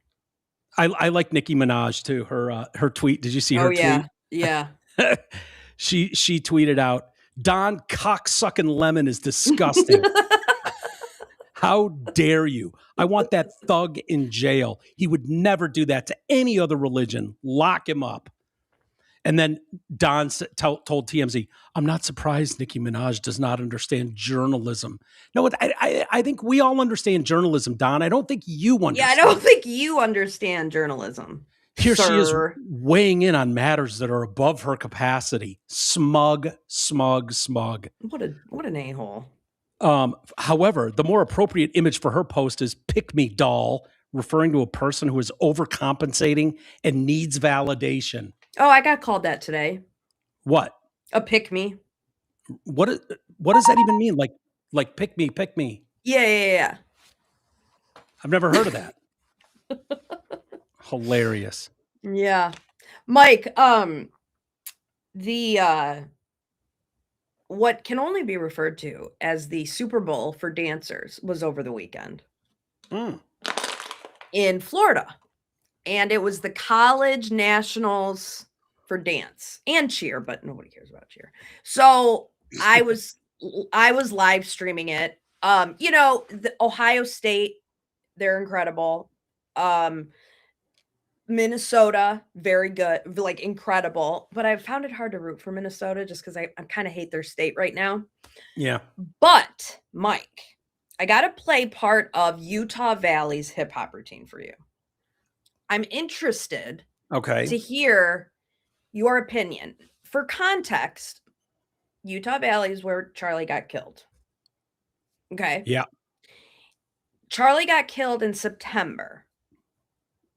Speaker 1: I like Nicki Minaj too. Her tweet. Did you see her tweet?
Speaker 2: Yeah.
Speaker 1: She tweeted out, Don cocksucking Lemon is disgusting. How dare you? I want that thug in jail. He would never do that to any other religion. Lock him up. And then Don told TMZ, I'm not surprised Nicki Minaj does not understand journalism. No, I think we all understand journalism, Don. I don't think you understand.
Speaker 2: Yeah, I don't think you understand journalism.
Speaker 1: Here
Speaker 2: sir.
Speaker 1: she is weighing in on matters that are above her capacity. Smug.
Speaker 2: What an a-hole.
Speaker 1: However, the more appropriate image for her post is pick me doll, referring to a person who is overcompensating and needs validation.
Speaker 2: Oh, I got called that today.
Speaker 1: What?
Speaker 2: A pick me.
Speaker 1: What does that even mean? Like pick me.
Speaker 2: Yeah.
Speaker 1: I've never heard of that. Hilarious.
Speaker 2: Yeah. Mike, the what can only be referred to as the Super Bowl for dancers was over the weekend in Florida. And it was the college nationals for dance and cheer, but nobody cares about cheer. So I was live streaming it. The Ohio State, they're incredible. Minnesota, very good, like incredible. But I found it hard to root for Minnesota just because I kind of hate their state right now.
Speaker 1: Yeah.
Speaker 2: But Mike, I got to play part of Utah Valley's hip hop routine for you. I'm interested to hear your opinion. For context, Utah Valley is where Charlie got killed. Okay.
Speaker 1: Yeah.
Speaker 2: Charlie got killed in September.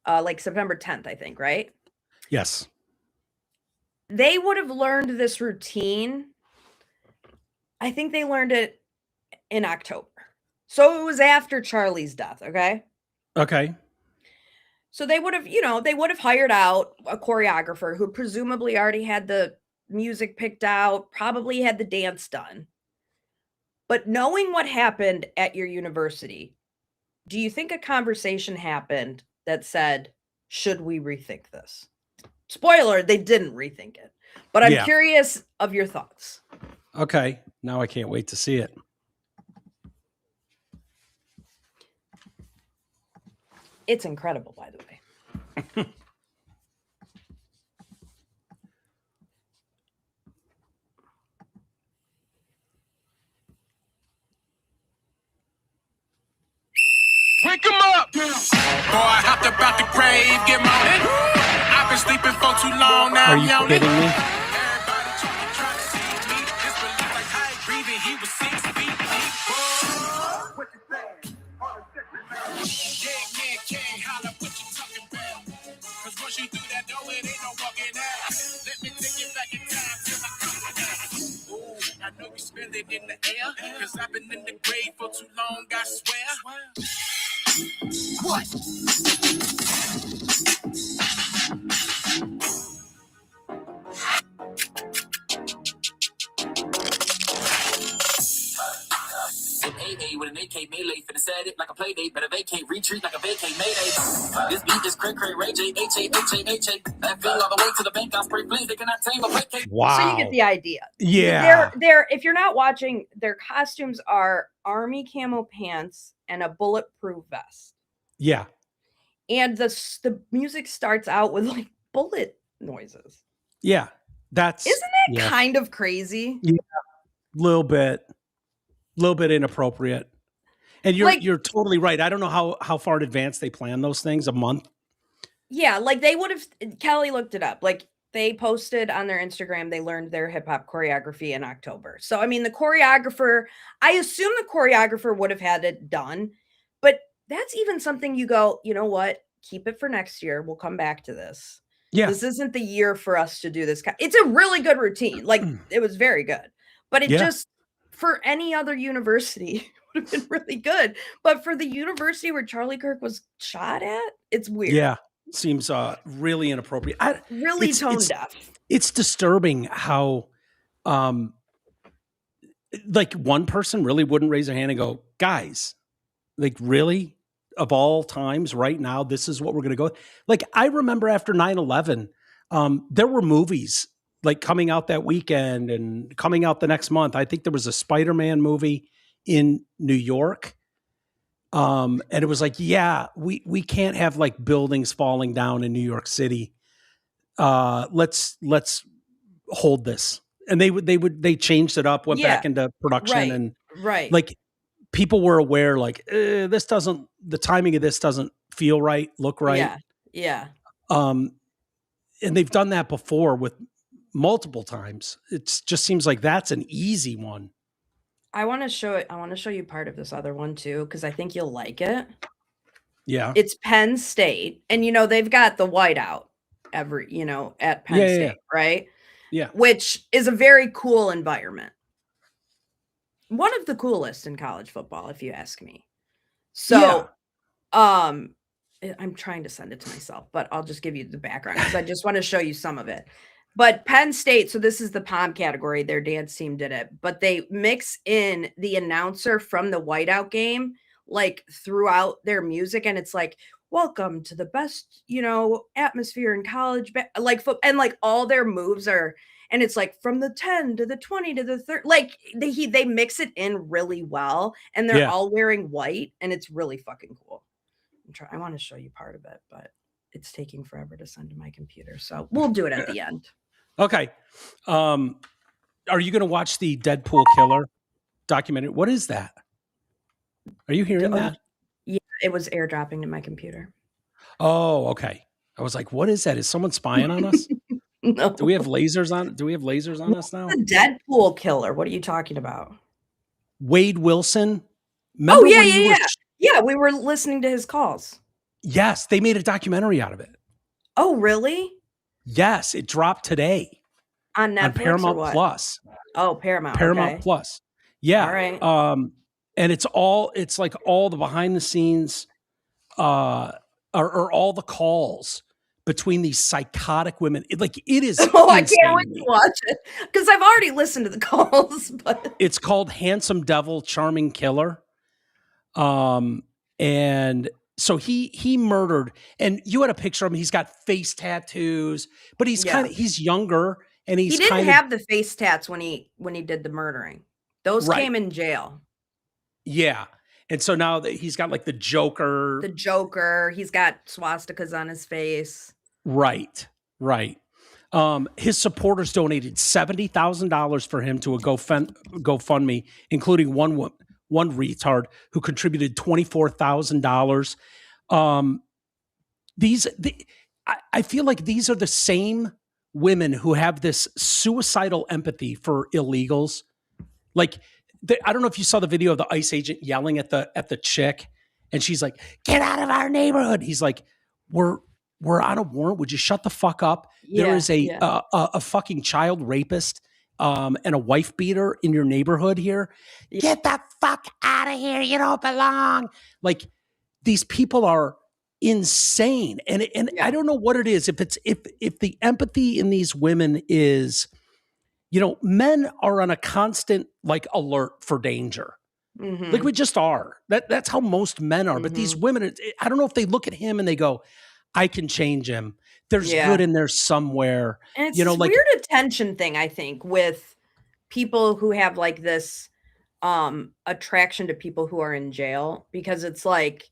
Speaker 2: Like September 10th, I think, right?
Speaker 1: Yes.
Speaker 2: They would have learned this routine. I think they learned it in October. So it was after Charlie's death, okay?
Speaker 1: Okay.
Speaker 2: So they would have hired out a choreographer who presumably already had the music picked out, probably had the dance done. But knowing what happened at your university, do you think a conversation happened that said, should we rethink this? Spoiler, they didn't rethink it. But I'm curious of your thoughts.
Speaker 1: Okay. Now I can't wait to see it.
Speaker 2: It's incredible, by the way.
Speaker 10: Wake 'em up! Boy, I hopped up out the grave, get moaning. I've been sleeping for too long, now
Speaker 1: Are
Speaker 10: I'm
Speaker 1: you
Speaker 10: yawning.
Speaker 1: kidding me?
Speaker 10: Everybody trying to see me. Disbelief like I ain't breathing, he was 6 feet deep. What you say? Yeah, can't holler what you talking about. Cause once you do that, no, it ain't no walking out. Let me take you back in time till I come down. Ooh, I know you smell it in the air. Cause I've been in the grave for too long, I swear. What?
Speaker 11: AA with an AK melee finna set it like a play date, better vacate, retreat like a vacate mayday. This beat is cray Ray J, H-A. That feel all the way to the bank, I spray fleas, they cannot tame a vacate.
Speaker 1: Wow.
Speaker 2: So you get the idea.
Speaker 1: Yeah.
Speaker 2: They're if you're not watching, their costumes are army camo pants and a bulletproof vest.
Speaker 1: Yeah.
Speaker 2: And the music starts out with like bullet noises.
Speaker 1: Yeah.
Speaker 2: Isn't that kind of crazy?
Speaker 1: Yeah. Little bit inappropriate. And you're totally right. I don't know how far in advance they plan those things. A month?
Speaker 2: Yeah, like they would have. Kelly looked it up. Like they posted on their Instagram, they learned their hip hop choreography in October. So I mean, I assume the choreographer would have had it done, but that's even something you go, you know what? Keep it for next year. We'll come back to this.
Speaker 1: Yeah.
Speaker 2: This isn't the year for us to do this. It's a really good routine. Like it was very good, but it just, for any other university, would have been really good. But for the university where Charlie Kirk was shot at, it's weird.
Speaker 1: Yeah. Seems really inappropriate.
Speaker 2: Really tone deaf.
Speaker 1: It's disturbing how like one person really wouldn't raise their hand and go, guys, like really? Of all times right now, this is what we're going to go. Like I remember after 9/11, there were movies like coming out that weekend and coming out the next month. I think there was a Spider-Man movie in New York. And it was like, yeah, we can't have like buildings falling down in New York City. Let's hold this. And they changed it up, went back into production, and like people were aware, like the timing of this doesn't feel right, look right.
Speaker 2: Yeah.
Speaker 1: And they've done that before with multiple times. It just seems like that's an easy one.
Speaker 2: I want to show you part of this other one too, because I think you'll like it.
Speaker 1: Yeah.
Speaker 2: It's Penn State. And they've got the whiteout at Penn State, right?
Speaker 1: Yeah.
Speaker 2: Which is a very cool environment. One of the coolest in college football, if you ask me. So, I'm trying to send it to myself, but I'll just give you the background because I just want to show you some of it. But Penn State, so this is the POM category, their dance team did it, but they mix in the announcer from the whiteout game, like throughout their music. And it's like, welcome to the best, atmosphere in college, and like all their moves are, and it's like from the 10 to the 20 to the 30, like they mix it in really well, and they're all wearing white, and it's really fucking cool. I want to show you part of it, but it's taking forever to send to my computer, so we'll do it at the end.
Speaker 1: Okay. Are you going to watch the Deadpool Killer documentary? What is that? Are you hearing that?
Speaker 2: Yeah, it was airdropping to my computer.
Speaker 1: Oh, okay. I was like, what is that? Is someone spying on us?
Speaker 2: No.
Speaker 1: Do we have lasers on us now?
Speaker 2: The Deadpool Killer. What are you talking about?
Speaker 1: Wade Wilson.
Speaker 2: Remember yeah, we were listening to his calls.
Speaker 1: Yes, they made a documentary out of it.
Speaker 2: Oh, really?
Speaker 1: Yes, it dropped today
Speaker 2: on Netflix,
Speaker 1: on Paramount Plus.
Speaker 2: Oh, Paramount
Speaker 1: okay. Plus. Yeah.
Speaker 2: All right.
Speaker 1: And it's like all the behind the scenes, or all the calls between these psychotic women. It is.
Speaker 2: Oh, I can't wait to watch it because I've already listened to the calls. But
Speaker 1: it's called Handsome Devil, Charming Killer. And so he murdered, and you had a picture of him. He's got face tattoos, but he's he's younger, and he
Speaker 2: didn't have the face tats when he did the murdering. Those came in jail.
Speaker 1: Yeah. And so now that he's got like the Joker,
Speaker 2: he's got swastikas on his face.
Speaker 1: Right. His supporters donated $70,000 for him to a GoFundMe, including one retard who contributed $24,000. I feel like these are the same women who have this suicidal empathy for illegals. Like, I don't know if you saw the video of the ICE agent yelling at the chick, and she's like, "Get out of our neighborhood." He's like, "We're on a warrant. Would you shut the fuck up? There is a fucking child rapist and a wife beater in your neighborhood here. Get the fuck out of here. You don't belong." Like, these people are insane, and I don't know what it is. If the empathy in these women is, men are on a constant like alert for danger.
Speaker 2: Mm-hmm.
Speaker 1: Like we just are. That's how most men are. Mm-hmm. But these women, I don't know if they look at him and they go, "I can change him. There's good in there somewhere."
Speaker 2: And it's this weird attention thing, I think, with people who have like this attraction to people who are in jail, because it's like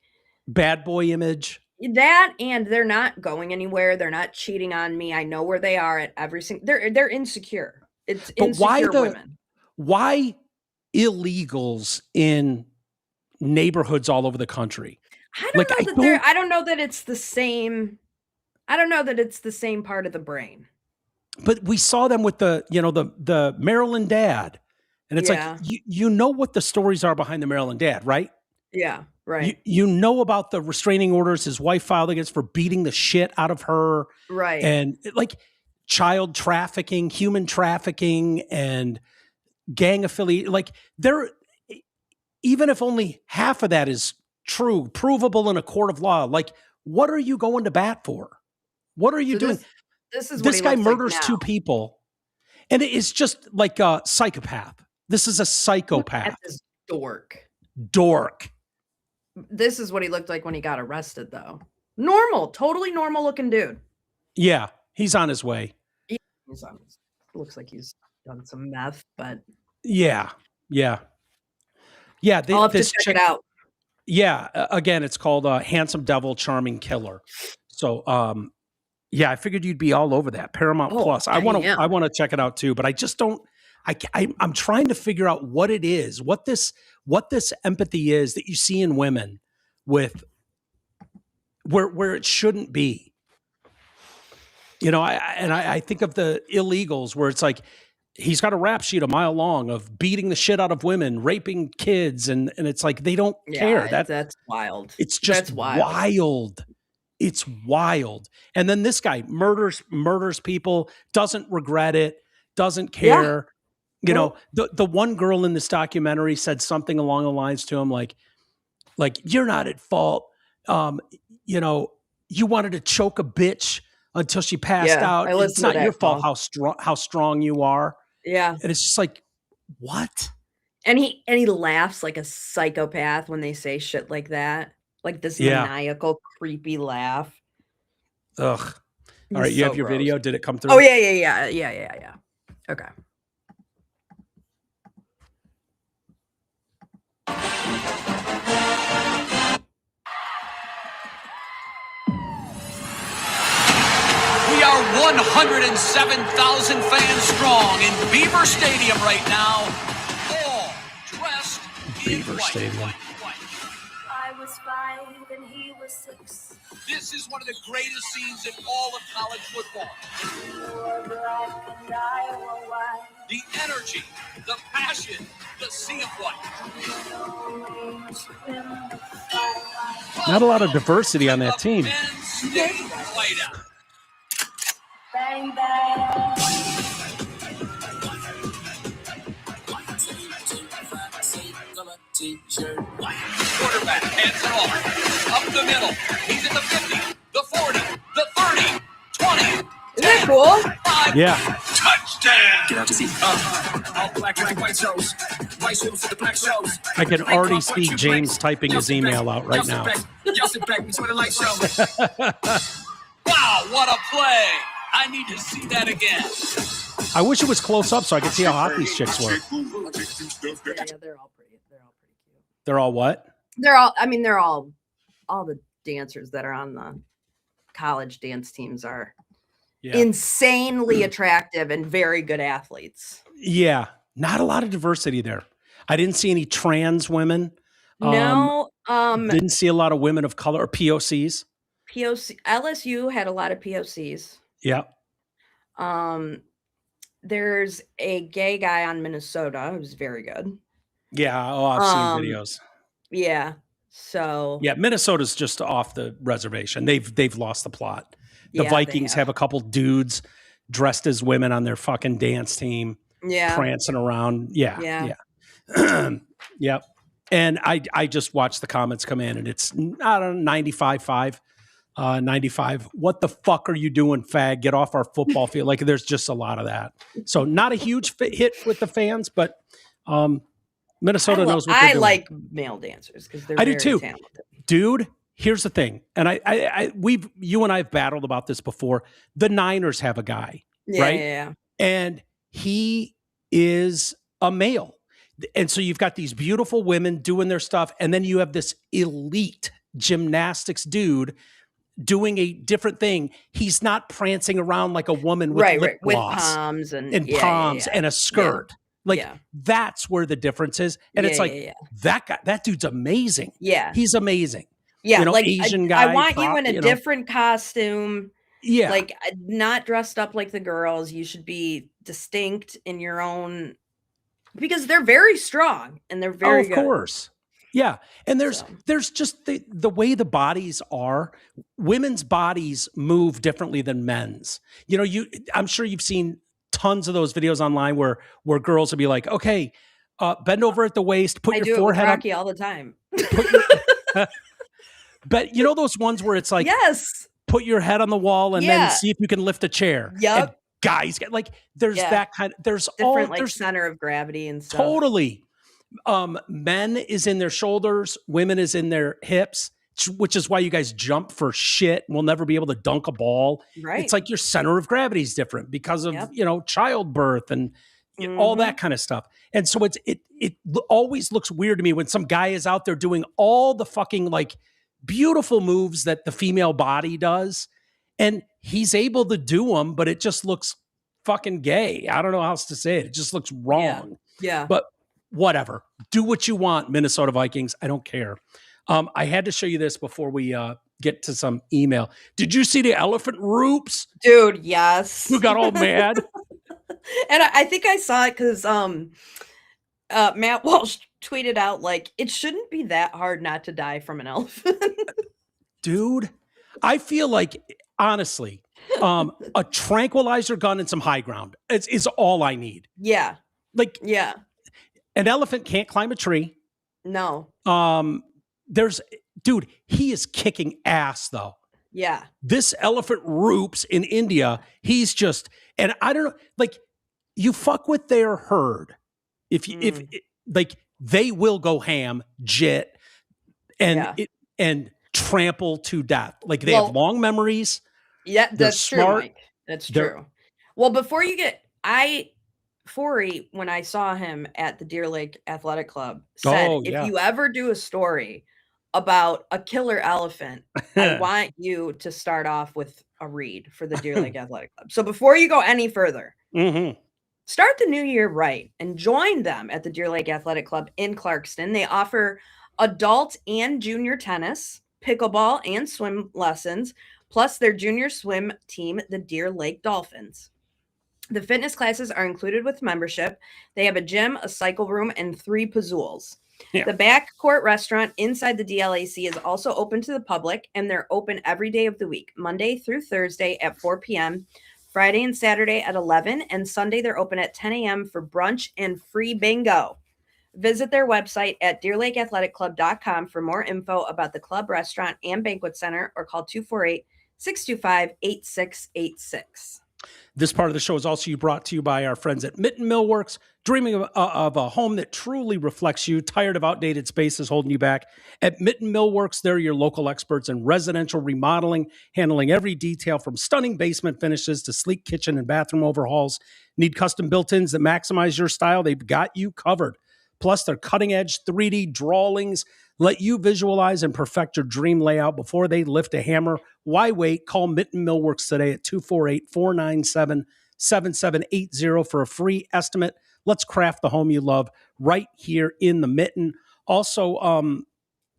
Speaker 1: bad boy image.
Speaker 2: That, and they're not going anywhere. They're not cheating on me. I know where they are at every single. They're insecure. It's insecure women. Why
Speaker 1: illegals in neighborhoods all over the country?
Speaker 2: I don't know that it's the same. I don't know that it's the same part of the brain.
Speaker 1: But we saw them with the Maryland dad, and it's like you know what the stories are behind the Maryland dad, right?
Speaker 2: Yeah, right.
Speaker 1: You know about the restraining orders his wife filed against for beating the shit out of her,
Speaker 2: right?
Speaker 1: And like child trafficking, human trafficking, and gang affiliate. Like even if only half of that is true, provable in a court of law, like what are you going to bat for? What are you doing? This guy murders two people, and it is just like a psychopath. This is a psychopath.
Speaker 2: This
Speaker 1: dork.
Speaker 2: This is what he looked like when he got arrested, though. Normal, totally normal looking dude.
Speaker 1: Yeah, he's on his way.
Speaker 2: Looks like he's done some meth, but
Speaker 1: yeah.
Speaker 2: I'll have to check it out.
Speaker 1: Yeah, again, it's called Handsome Devil, Charming Killer. So, yeah, I figured you'd be all over that Paramount Plus. I want to check it out too, but I just don't. I'm trying to figure out what it is, what this empathy is that you see in women with where it shouldn't be. You know, I think of the illegals where it's like he's got a rap sheet a mile long of beating the shit out of women, raping kids, and it's like they don't care.
Speaker 2: That's wild.
Speaker 1: It's just wild. It's wild. And then this guy murders people, doesn't regret it, doesn't care. You know, the one girl in this documentary said something along the lines to him like you're not at fault. You know, you wanted to choke a bitch until she passed out. It's not your fault how strong you are.
Speaker 2: Yeah.
Speaker 1: And it's just like, what?
Speaker 2: And he laughs like a psychopath when they say shit like that. Like this maniacal, creepy laugh.
Speaker 1: Ugh. All right, you have your video. Did it come through?
Speaker 2: Oh, yeah. Okay.
Speaker 11: We are 107,000 fans strong in Beaver Stadium right now, all dressed
Speaker 1: Beaver Stadium.
Speaker 12: I was 5 and he was 6.
Speaker 11: This is one of the greatest scenes in all of college football.
Speaker 12: You were black and I were white.
Speaker 11: The energy, the passion, the sea of white.
Speaker 1: Not a lot of diversity on that team.
Speaker 12: Bang, bang.
Speaker 11: Quarterback hands it off. Up the middle. He's at the 50, the 40, the 30, 20.
Speaker 2: Isn't that cool?
Speaker 11: 5.
Speaker 1: Yeah.
Speaker 11: Touchdown. Get out to see. All black with the white shows. White shoes with the black shows.
Speaker 1: I can already see James typing his email out right now.
Speaker 11: Y'all sit back before the light show. Wow, what a play. I need to see that again.
Speaker 1: I wish it was close up so I could see how hot these chicks were.
Speaker 2: Yeah, they're all pretty cute.
Speaker 1: They're all what?
Speaker 2: They're all the dancers that are on the college dance teams are insanely attractive and very good athletes.
Speaker 1: Yeah, not a lot of diversity there. I didn't see any trans women.
Speaker 2: No,
Speaker 1: didn't see a lot of women of color or POCs.
Speaker 2: LSU had a lot of POCs.
Speaker 1: Yeah.
Speaker 2: There's a gay guy on Minnesota who's very good.
Speaker 1: Yeah, I've seen videos.
Speaker 2: Yeah. So
Speaker 1: yeah, Minnesota's just off the reservation. They've lost the plot. The Vikings have a couple dudes dressed as women on their fucking dance team.
Speaker 2: Yeah.
Speaker 1: Prancing around. Yeah. Yep. And I just watched the comments come in and it's, I don't know, 95.5. 95. What the fuck are you doing, fag? Get off our football field. Like there's just a lot of that. So not a huge hit with the fans, but Minnesota knows what they're doing.
Speaker 2: I like male dancers because they're very talented.
Speaker 1: Dude, here's the thing. And you and I have battled about this before. The Niners have a guy, right?
Speaker 2: Yeah.
Speaker 1: And he is a male. And so you've got these beautiful women doing their stuff. And then you have this elite gymnastics dude doing a different thing. He's not prancing around like a woman with lip gloss
Speaker 2: with palms and
Speaker 1: palms and a skirt. That's where the difference is. And it's that guy, that dude's amazing.
Speaker 2: Yeah.
Speaker 1: He's amazing.
Speaker 2: Yeah.
Speaker 1: You know,
Speaker 2: like
Speaker 1: Asian guy.
Speaker 2: I want you in a different costume.
Speaker 1: Yeah.
Speaker 2: Like not dressed up like the girls. You should be distinct in your own, because they're very strong and they're very good.
Speaker 1: Of course. Yeah. And there's just the way the bodies are. Women's bodies move differently than men's. You know, I'm sure you've seen tons of those videos online where girls will be like, okay, bend over at the waist, put your forehead up.
Speaker 2: I do it with Rocky all the time.
Speaker 1: But you know those ones where it's like,
Speaker 2: yes,
Speaker 1: put your head on the wall and then see if you can lift a chair.
Speaker 2: Yep.
Speaker 1: And guys get like, there's that kind of, there's
Speaker 2: different
Speaker 1: there's
Speaker 2: center of gravity and stuff.
Speaker 1: Totally. Men is in their shoulders, women is in their hips, which is why you guys jump for shit and will never be able to dunk a ball.
Speaker 2: Right.
Speaker 1: It's like your center of gravity is different because of, childbirth and, all that kind of stuff. And so it always looks weird to me when some guy is out there doing all the fucking like beautiful moves that the female body does, and he's able to do them, but it just looks fucking gay. I don't know how else to say it. It just looks wrong.
Speaker 2: Yeah.
Speaker 1: But whatever. Do what you want, Minnesota Vikings. I don't care. I had to show you this before we get to some email. Did you see the elephant roops?
Speaker 2: Dude, yes.
Speaker 1: Who got all mad?
Speaker 2: And I think I saw it because Matt Walsh tweeted out, like, it shouldn't be that hard not to die from an elephant.
Speaker 1: Dude, I feel like, honestly, a tranquilizer gun and some high ground is all I need.
Speaker 2: Yeah.
Speaker 1: Like,
Speaker 2: yeah.
Speaker 1: An elephant can't climb a tree.
Speaker 2: No.
Speaker 1: Dude, he is kicking ass, though.
Speaker 2: Yeah.
Speaker 1: This elephant roops in India, he's just, and I don't know, like, you fuck with their herd. If they will go ham, jit, and trample to death. Like, they have long memories.
Speaker 2: Yeah, that's true,
Speaker 1: smart.
Speaker 2: Mike. That's true. Well, before you get, Forey, when I saw him at the Deer Lake Athletic Club, said, if you ever do a story about a killer elephant, I want you to start off with a read for the Deer Lake Athletic Club. So before you go any further, start the new year right and join them at the Deer Lake Athletic Club in Clarkston. They offer adult and junior tennis, pickleball, and swim lessons, plus their junior swim team, the Deer Lake Dolphins. The fitness classes are included with membership. They have a gym, a cycle room, and 3 pools. Yeah. The back court restaurant inside the DLAC is also open to the public, and they're open every day of the week, Monday through Thursday at 4 p.m., Friday and Saturday at 11, and Sunday they're open at 10 a.m. for brunch and free bingo. Visit their website at deerlakeathletic.com for more info about the club, restaurant, and banquet center, or call 248-625-8686.
Speaker 1: This part of the show is also brought to you by our friends at Mitten Millworks. Dreaming of a home that truly reflects you, tired of outdated spaces holding you back? At Mitten Millworks, they're your local experts in residential remodeling, handling every detail from stunning basement finishes to sleek kitchen and bathroom overhauls. Need custom built-ins that maximize your style? They've got you covered. Plus, their cutting-edge 3D drawings let you visualize and perfect your dream layout before they lift a hammer. Why wait? Call Mitten Millworks today at 248-497-7780 for a free estimate. Let's craft the home you love right here in the Mitten. Also,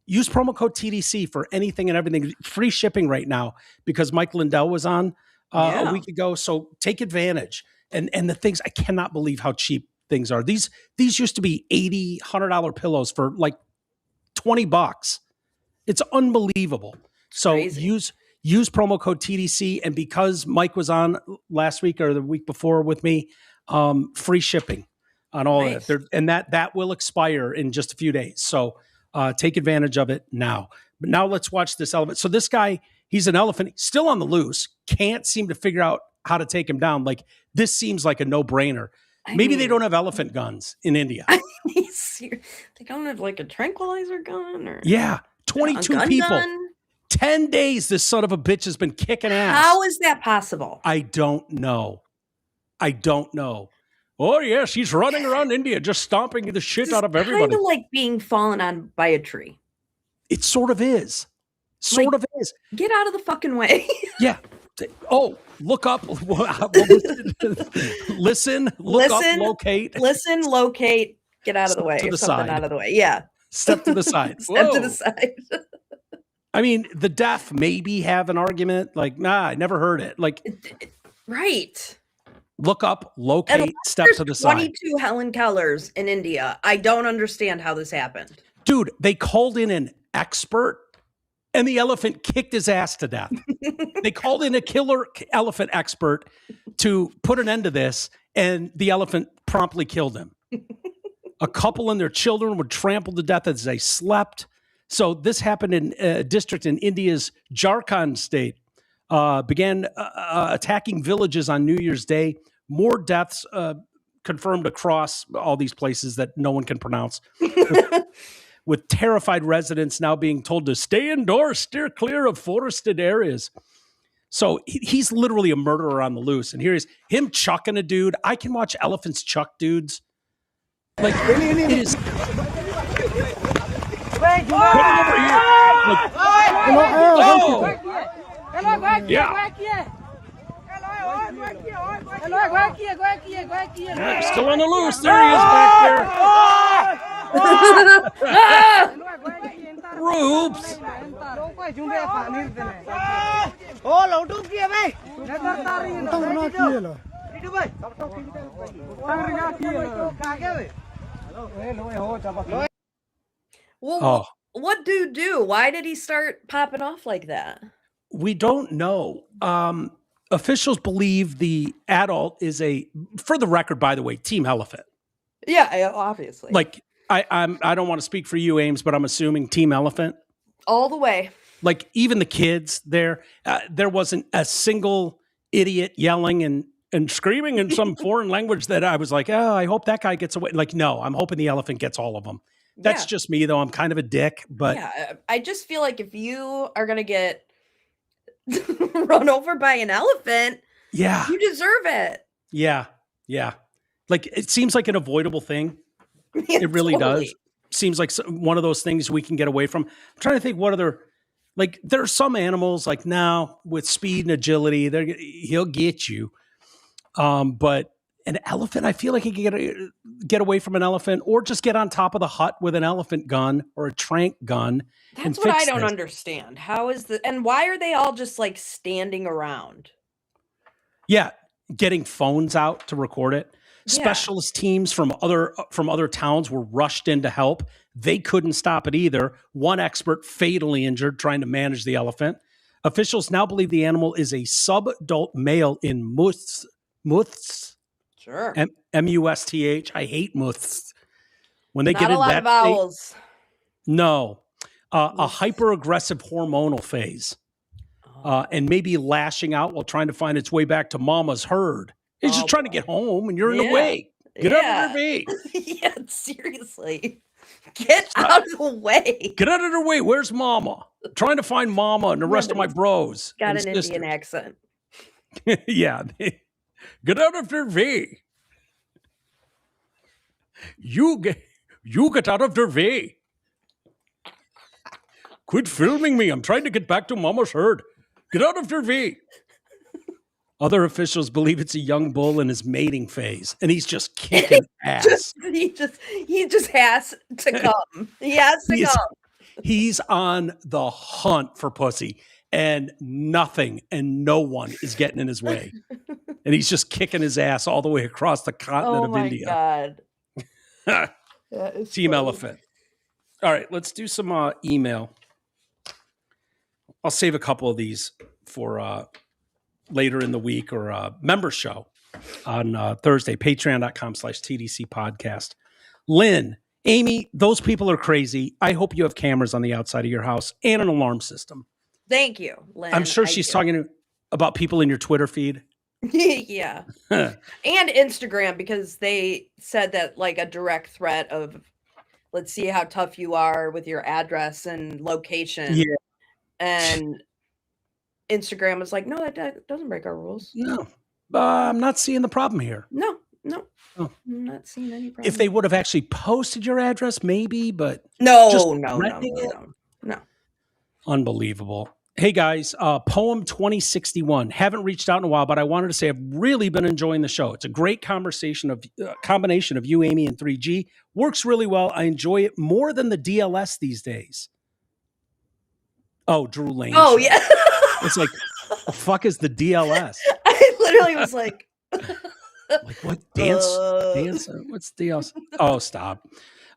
Speaker 1: use promo code TDC for anything and everything. Free shipping right now because Mike Lindell was on a week ago. So take advantage. And the things, I cannot believe how cheap things are. These used to be $80, $100 pillows for like $20. It's unbelievable. So use promo code TDC. And because Mike was on last week or the week before with me, free shipping on all of it. And that will expire in just a few days. So take advantage of it now. But now let's watch this elephant. So this guy, he's an elephant, still on the loose, can't seem to figure out how to take him down. Like, this seems like a no-brainer. Maybe they don't have elephant guns in India.
Speaker 2: They don't have like a tranquilizer gun or
Speaker 1: 22 people. Gun? 10 days this son of a bitch has been kicking ass.
Speaker 2: How is that possible?
Speaker 1: I don't know. Oh yeah, she's running around India just stomping the shit out of everybody.
Speaker 2: Kind of like being fallen on by a tree.
Speaker 1: It sort of is.
Speaker 2: Get out of the fucking way.
Speaker 1: Yeah. Oh, look up. Listen, locate.
Speaker 2: Listen, locate. Get out of the way.
Speaker 1: To the side.
Speaker 2: Out of the way. Yeah.
Speaker 1: Step to the side.
Speaker 2: Step to the side.
Speaker 1: I mean, the deaf maybe have an argument. Like, nah, I never heard it. Like,
Speaker 2: right.
Speaker 1: Look up, locate, step to the side.
Speaker 2: 22 Helen Kellers in India. I don't understand how this happened.
Speaker 1: Dude, they called in an expert and the elephant kicked his ass to death. They called in a killer elephant expert to put an end to this, and the elephant promptly killed him. A couple and their children were trampled to death as they slept. So this happened in a district in India's Jharkhand state. Began attacking villages on New Year's Day. More deaths confirmed across all these places that no one can pronounce. With terrified residents now being told to stay indoors, steer clear of forested areas. So he's literally a murderer on the loose. And here is him chucking a dude. I can watch elephants chuck dudes. Like, it is. Come over here. Like, yeah. Still on the loose. There he is back there. Roops.
Speaker 2: Well, what do? Why did he start popping off like that?
Speaker 1: We don't know. Officials believe the adult is for the record, by the way, Team Elephant.
Speaker 2: Yeah, obviously.
Speaker 1: Like, I don't want to speak for you, Ames, but I'm assuming Team Elephant.
Speaker 2: All the way.
Speaker 1: Like, even the kids there wasn't a single idiot yelling and screaming in some foreign language that I was like, oh, I hope that guy gets away. Like, no, I'm hoping the elephant gets all of them. That's just me, though. I'm kind of a dick, but
Speaker 2: yeah, I just feel like if you are going to get run over by an elephant, you deserve it.
Speaker 1: Yeah. Like, it seems like an avoidable thing. It really does. Seems like one of those things we can get away from. I'm trying to think what other, like, there are some animals like now with speed and agility, he'll get you. But an elephant, I feel like he can get away from an elephant, or just get on top of the hut with an elephant gun or a trank gun.
Speaker 2: That's what I don't understand. How is and why are they all just like standing around?
Speaker 1: Yeah, getting phones out to record it. Specialist teams from other towns were rushed in to help. They couldn't stop it either. One expert fatally injured trying to manage the elephant. Officials now believe the animal is a subadult male in muths.
Speaker 2: Sure.
Speaker 1: M-U-S-T-H. I hate muths. When they get
Speaker 2: a
Speaker 1: in
Speaker 2: lot
Speaker 1: that
Speaker 2: of vowels.
Speaker 1: No. A hyper-aggressive hormonal phase. And maybe lashing out while trying to find its way back to mama's herd. It's just trying to get home, and you're in the way. Get out of their way.
Speaker 2: Yeah, seriously. Get out of the way.
Speaker 1: Get out of their way. Where's mama? I'm trying to find mama and the rest of my bros.
Speaker 2: Got an Indian accent.
Speaker 1: Yeah. Get out of their way. You get out of their way. Quit filming me. I'm trying to get back to mama's herd. Get out of their way. Other officials believe it's a young bull in his mating phase, and he's just kicking ass.
Speaker 2: He just has to come. He has to come.
Speaker 1: He's on the hunt for pussy, and nothing and no one is getting in his way. And he's just kicking his ass all the way across the continent of India.
Speaker 2: Oh my God.
Speaker 1: Team Elephant. All right, let's do some email. I'll save a couple of these for later in the week, or member show on Thursday, patreon.com/TDC podcast. Lynn, Amy, those people are crazy. I hope you have cameras on the outside of your house and an alarm system.
Speaker 2: Thank you, Lynn.
Speaker 1: I'm sure she's talking about people in your Twitter feed.
Speaker 2: Yeah. And Instagram, because they said that like a direct threat of, let's see how tough you are with your address and location.
Speaker 1: Yeah.
Speaker 2: And Instagram was like, no, that doesn't break our rules.
Speaker 1: No, I'm not seeing the problem here.
Speaker 2: No.
Speaker 1: Oh.
Speaker 2: I'm not seeing any problem.
Speaker 1: If they would have actually posted your address, maybe, but
Speaker 2: no.
Speaker 1: Unbelievable. Hey guys, Poem 2061. Haven't reached out in a while, but I wanted to say I've really been enjoying the show. It's a great combination of you, Amy, and 3G. Works really well. I enjoy it more than the DLS these days. Oh, Drew Lane.
Speaker 2: Oh,
Speaker 1: show.
Speaker 2: yeah.
Speaker 1: It's like, the fuck is the DLS?
Speaker 2: I literally was like,
Speaker 1: what dance? What's DLS? Oh, stop.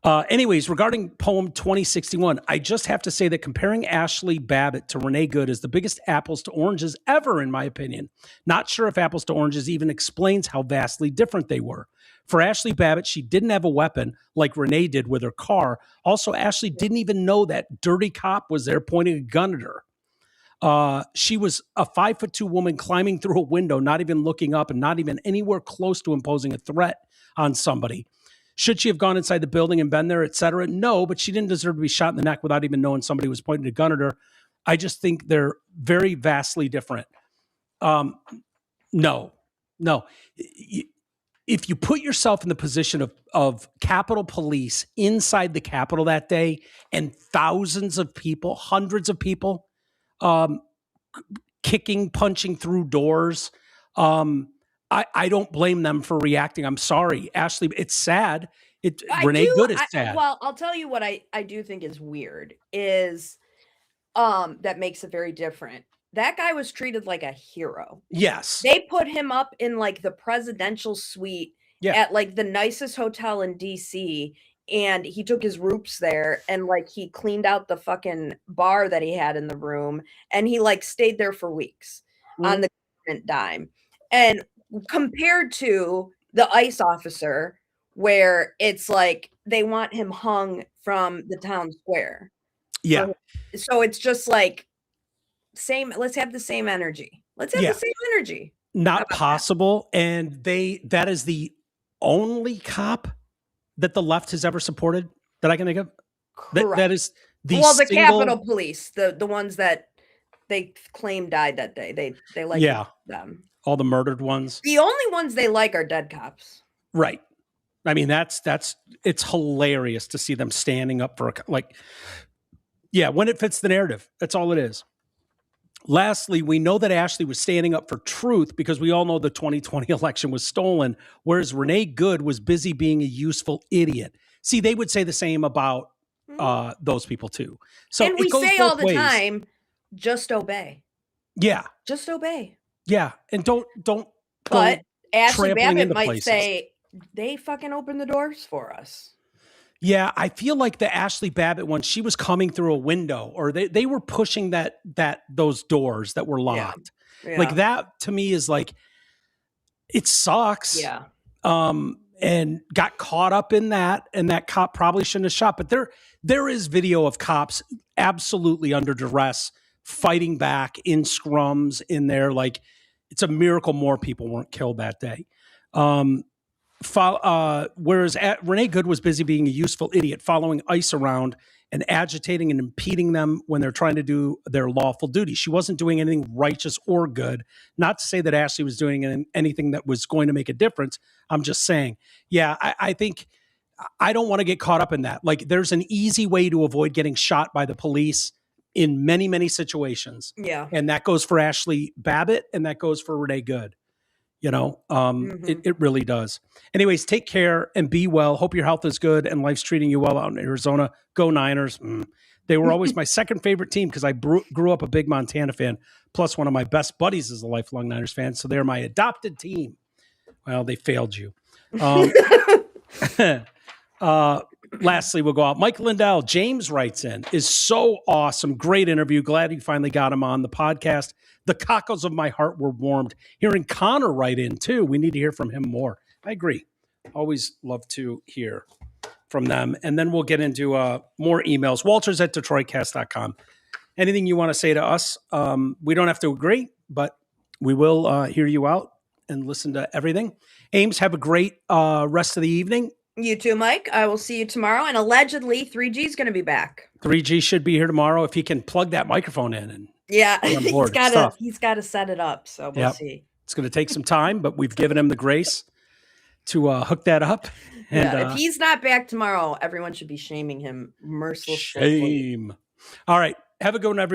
Speaker 1: Anyways, regarding Poem 2061, I just have to say that comparing Ashley Babbitt to Renee Good is the biggest apples to oranges ever, in my opinion. Not sure if apples to oranges even explains how vastly different they were. For Ashley Babbitt, she didn't have a weapon like Renee did with her car. Also, Ashley didn't even know that dirty cop was there pointing a gun at her. She was a 5'2" woman climbing through a window, not even looking up and not even anywhere close to imposing a threat on somebody. Should she have gone inside the building and been there, et cetera? No, but she didn't deserve to be shot in the neck without even knowing somebody was pointing a gun at her. I just think they're very vastly different. No. If you put yourself in the position of Capitol Police inside the Capitol that day and thousands of people, hundreds of people, kicking, punching through doors, I don't blame them for reacting. I'm sorry, Ashley. It's sad. Renee Good is sad.
Speaker 2: Well, I'll tell you what I do think is weird is that makes it very different. That guy was treated like a hero.
Speaker 1: Yes.
Speaker 2: They put him up in like the presidential suite at like the nicest hotel in DC, and he took his roops there and like he cleaned out the fucking bar that he had in the room, and he like stayed there for weeks on the government dime. And compared to the ICE officer, where it's like they want him hung from the town square.
Speaker 1: Yeah.
Speaker 2: So it's just like let's have the same energy. Let's have the same energy.
Speaker 1: Not possible. And that is the only cop that the left has ever supported that I can think of. That is the
Speaker 2: Capitol Police, the ones that they claim died that day. They like them.
Speaker 1: All the murdered ones.
Speaker 2: The only ones they like are dead cops.
Speaker 1: Right. I mean, it's hilarious to see them standing up for when it fits the narrative. That's all it is. Lastly, we know that Ashley was standing up for truth because we all know the 2020 election was stolen, whereas Renee Good was busy being a useful idiot. See, they would say the same about those people too. So
Speaker 2: and we say all the time, just obey.
Speaker 1: Yeah.
Speaker 2: Just obey.
Speaker 1: Yeah. And don't
Speaker 2: But Ashley Babbitt might
Speaker 1: places.
Speaker 2: say, they fucking opened the doors for us.
Speaker 1: Yeah, I feel like the Ashley Babbitt one, she was coming through a window, or they were pushing those doors that were locked.
Speaker 2: Yeah.
Speaker 1: Like that to me is like, it sucks.
Speaker 2: Yeah.
Speaker 1: And got caught up in that, and that cop probably shouldn't have shot. But there is video of cops absolutely under duress, fighting back in scrums in there. Like, it's a miracle more people weren't killed that day. Whereas Renee Good was busy being a useful idiot, following ICE around and agitating and impeding them when they're trying to do their lawful duty. She wasn't doing anything righteous or good. Not to say that Ashley was doing anything that was going to make a difference. I'm just saying, I think I don't want to get caught up in that. Like, there's an easy way to avoid getting shot by the police in many, many situations.
Speaker 2: Yeah.
Speaker 1: And that goes for Ashley Babbitt, and that goes for Renee Good. It really does. Anyways, take care and be well. Hope your health is good and life's treating you well out in Arizona. Go Niners. They were always my second favorite team because I grew up a big Montana fan. Plus, one of my best buddies is a lifelong Niners fan. So they're my adopted team. Well, they failed you. Lastly, we'll go out. Mike Lindell, James writes in, is so awesome. Great interview. Glad you finally got him on the podcast. The cockles of my heart were warmed. Hearing Connor write in, too. We need to hear from him more. I agree. Always love to hear from them. And then we'll get into more emails. Walters@DetroitCast.com. Anything you want to say to us? We don't have to agree, but we will hear you out and listen to everything. Ames, have a great rest of the evening.
Speaker 2: You too, Mike. I will see you tomorrow. And allegedly, 3G is going to be back.
Speaker 1: 3G should be here tomorrow if he can plug that microphone in. And
Speaker 2: he's got to set it up. So we'll see.
Speaker 1: It's going to take some time, but we've given him the grace to hook that up. And,
Speaker 2: if he's not back tomorrow, everyone should be shaming him mercilessly.
Speaker 1: Shame. All right. Have a good one, everybody.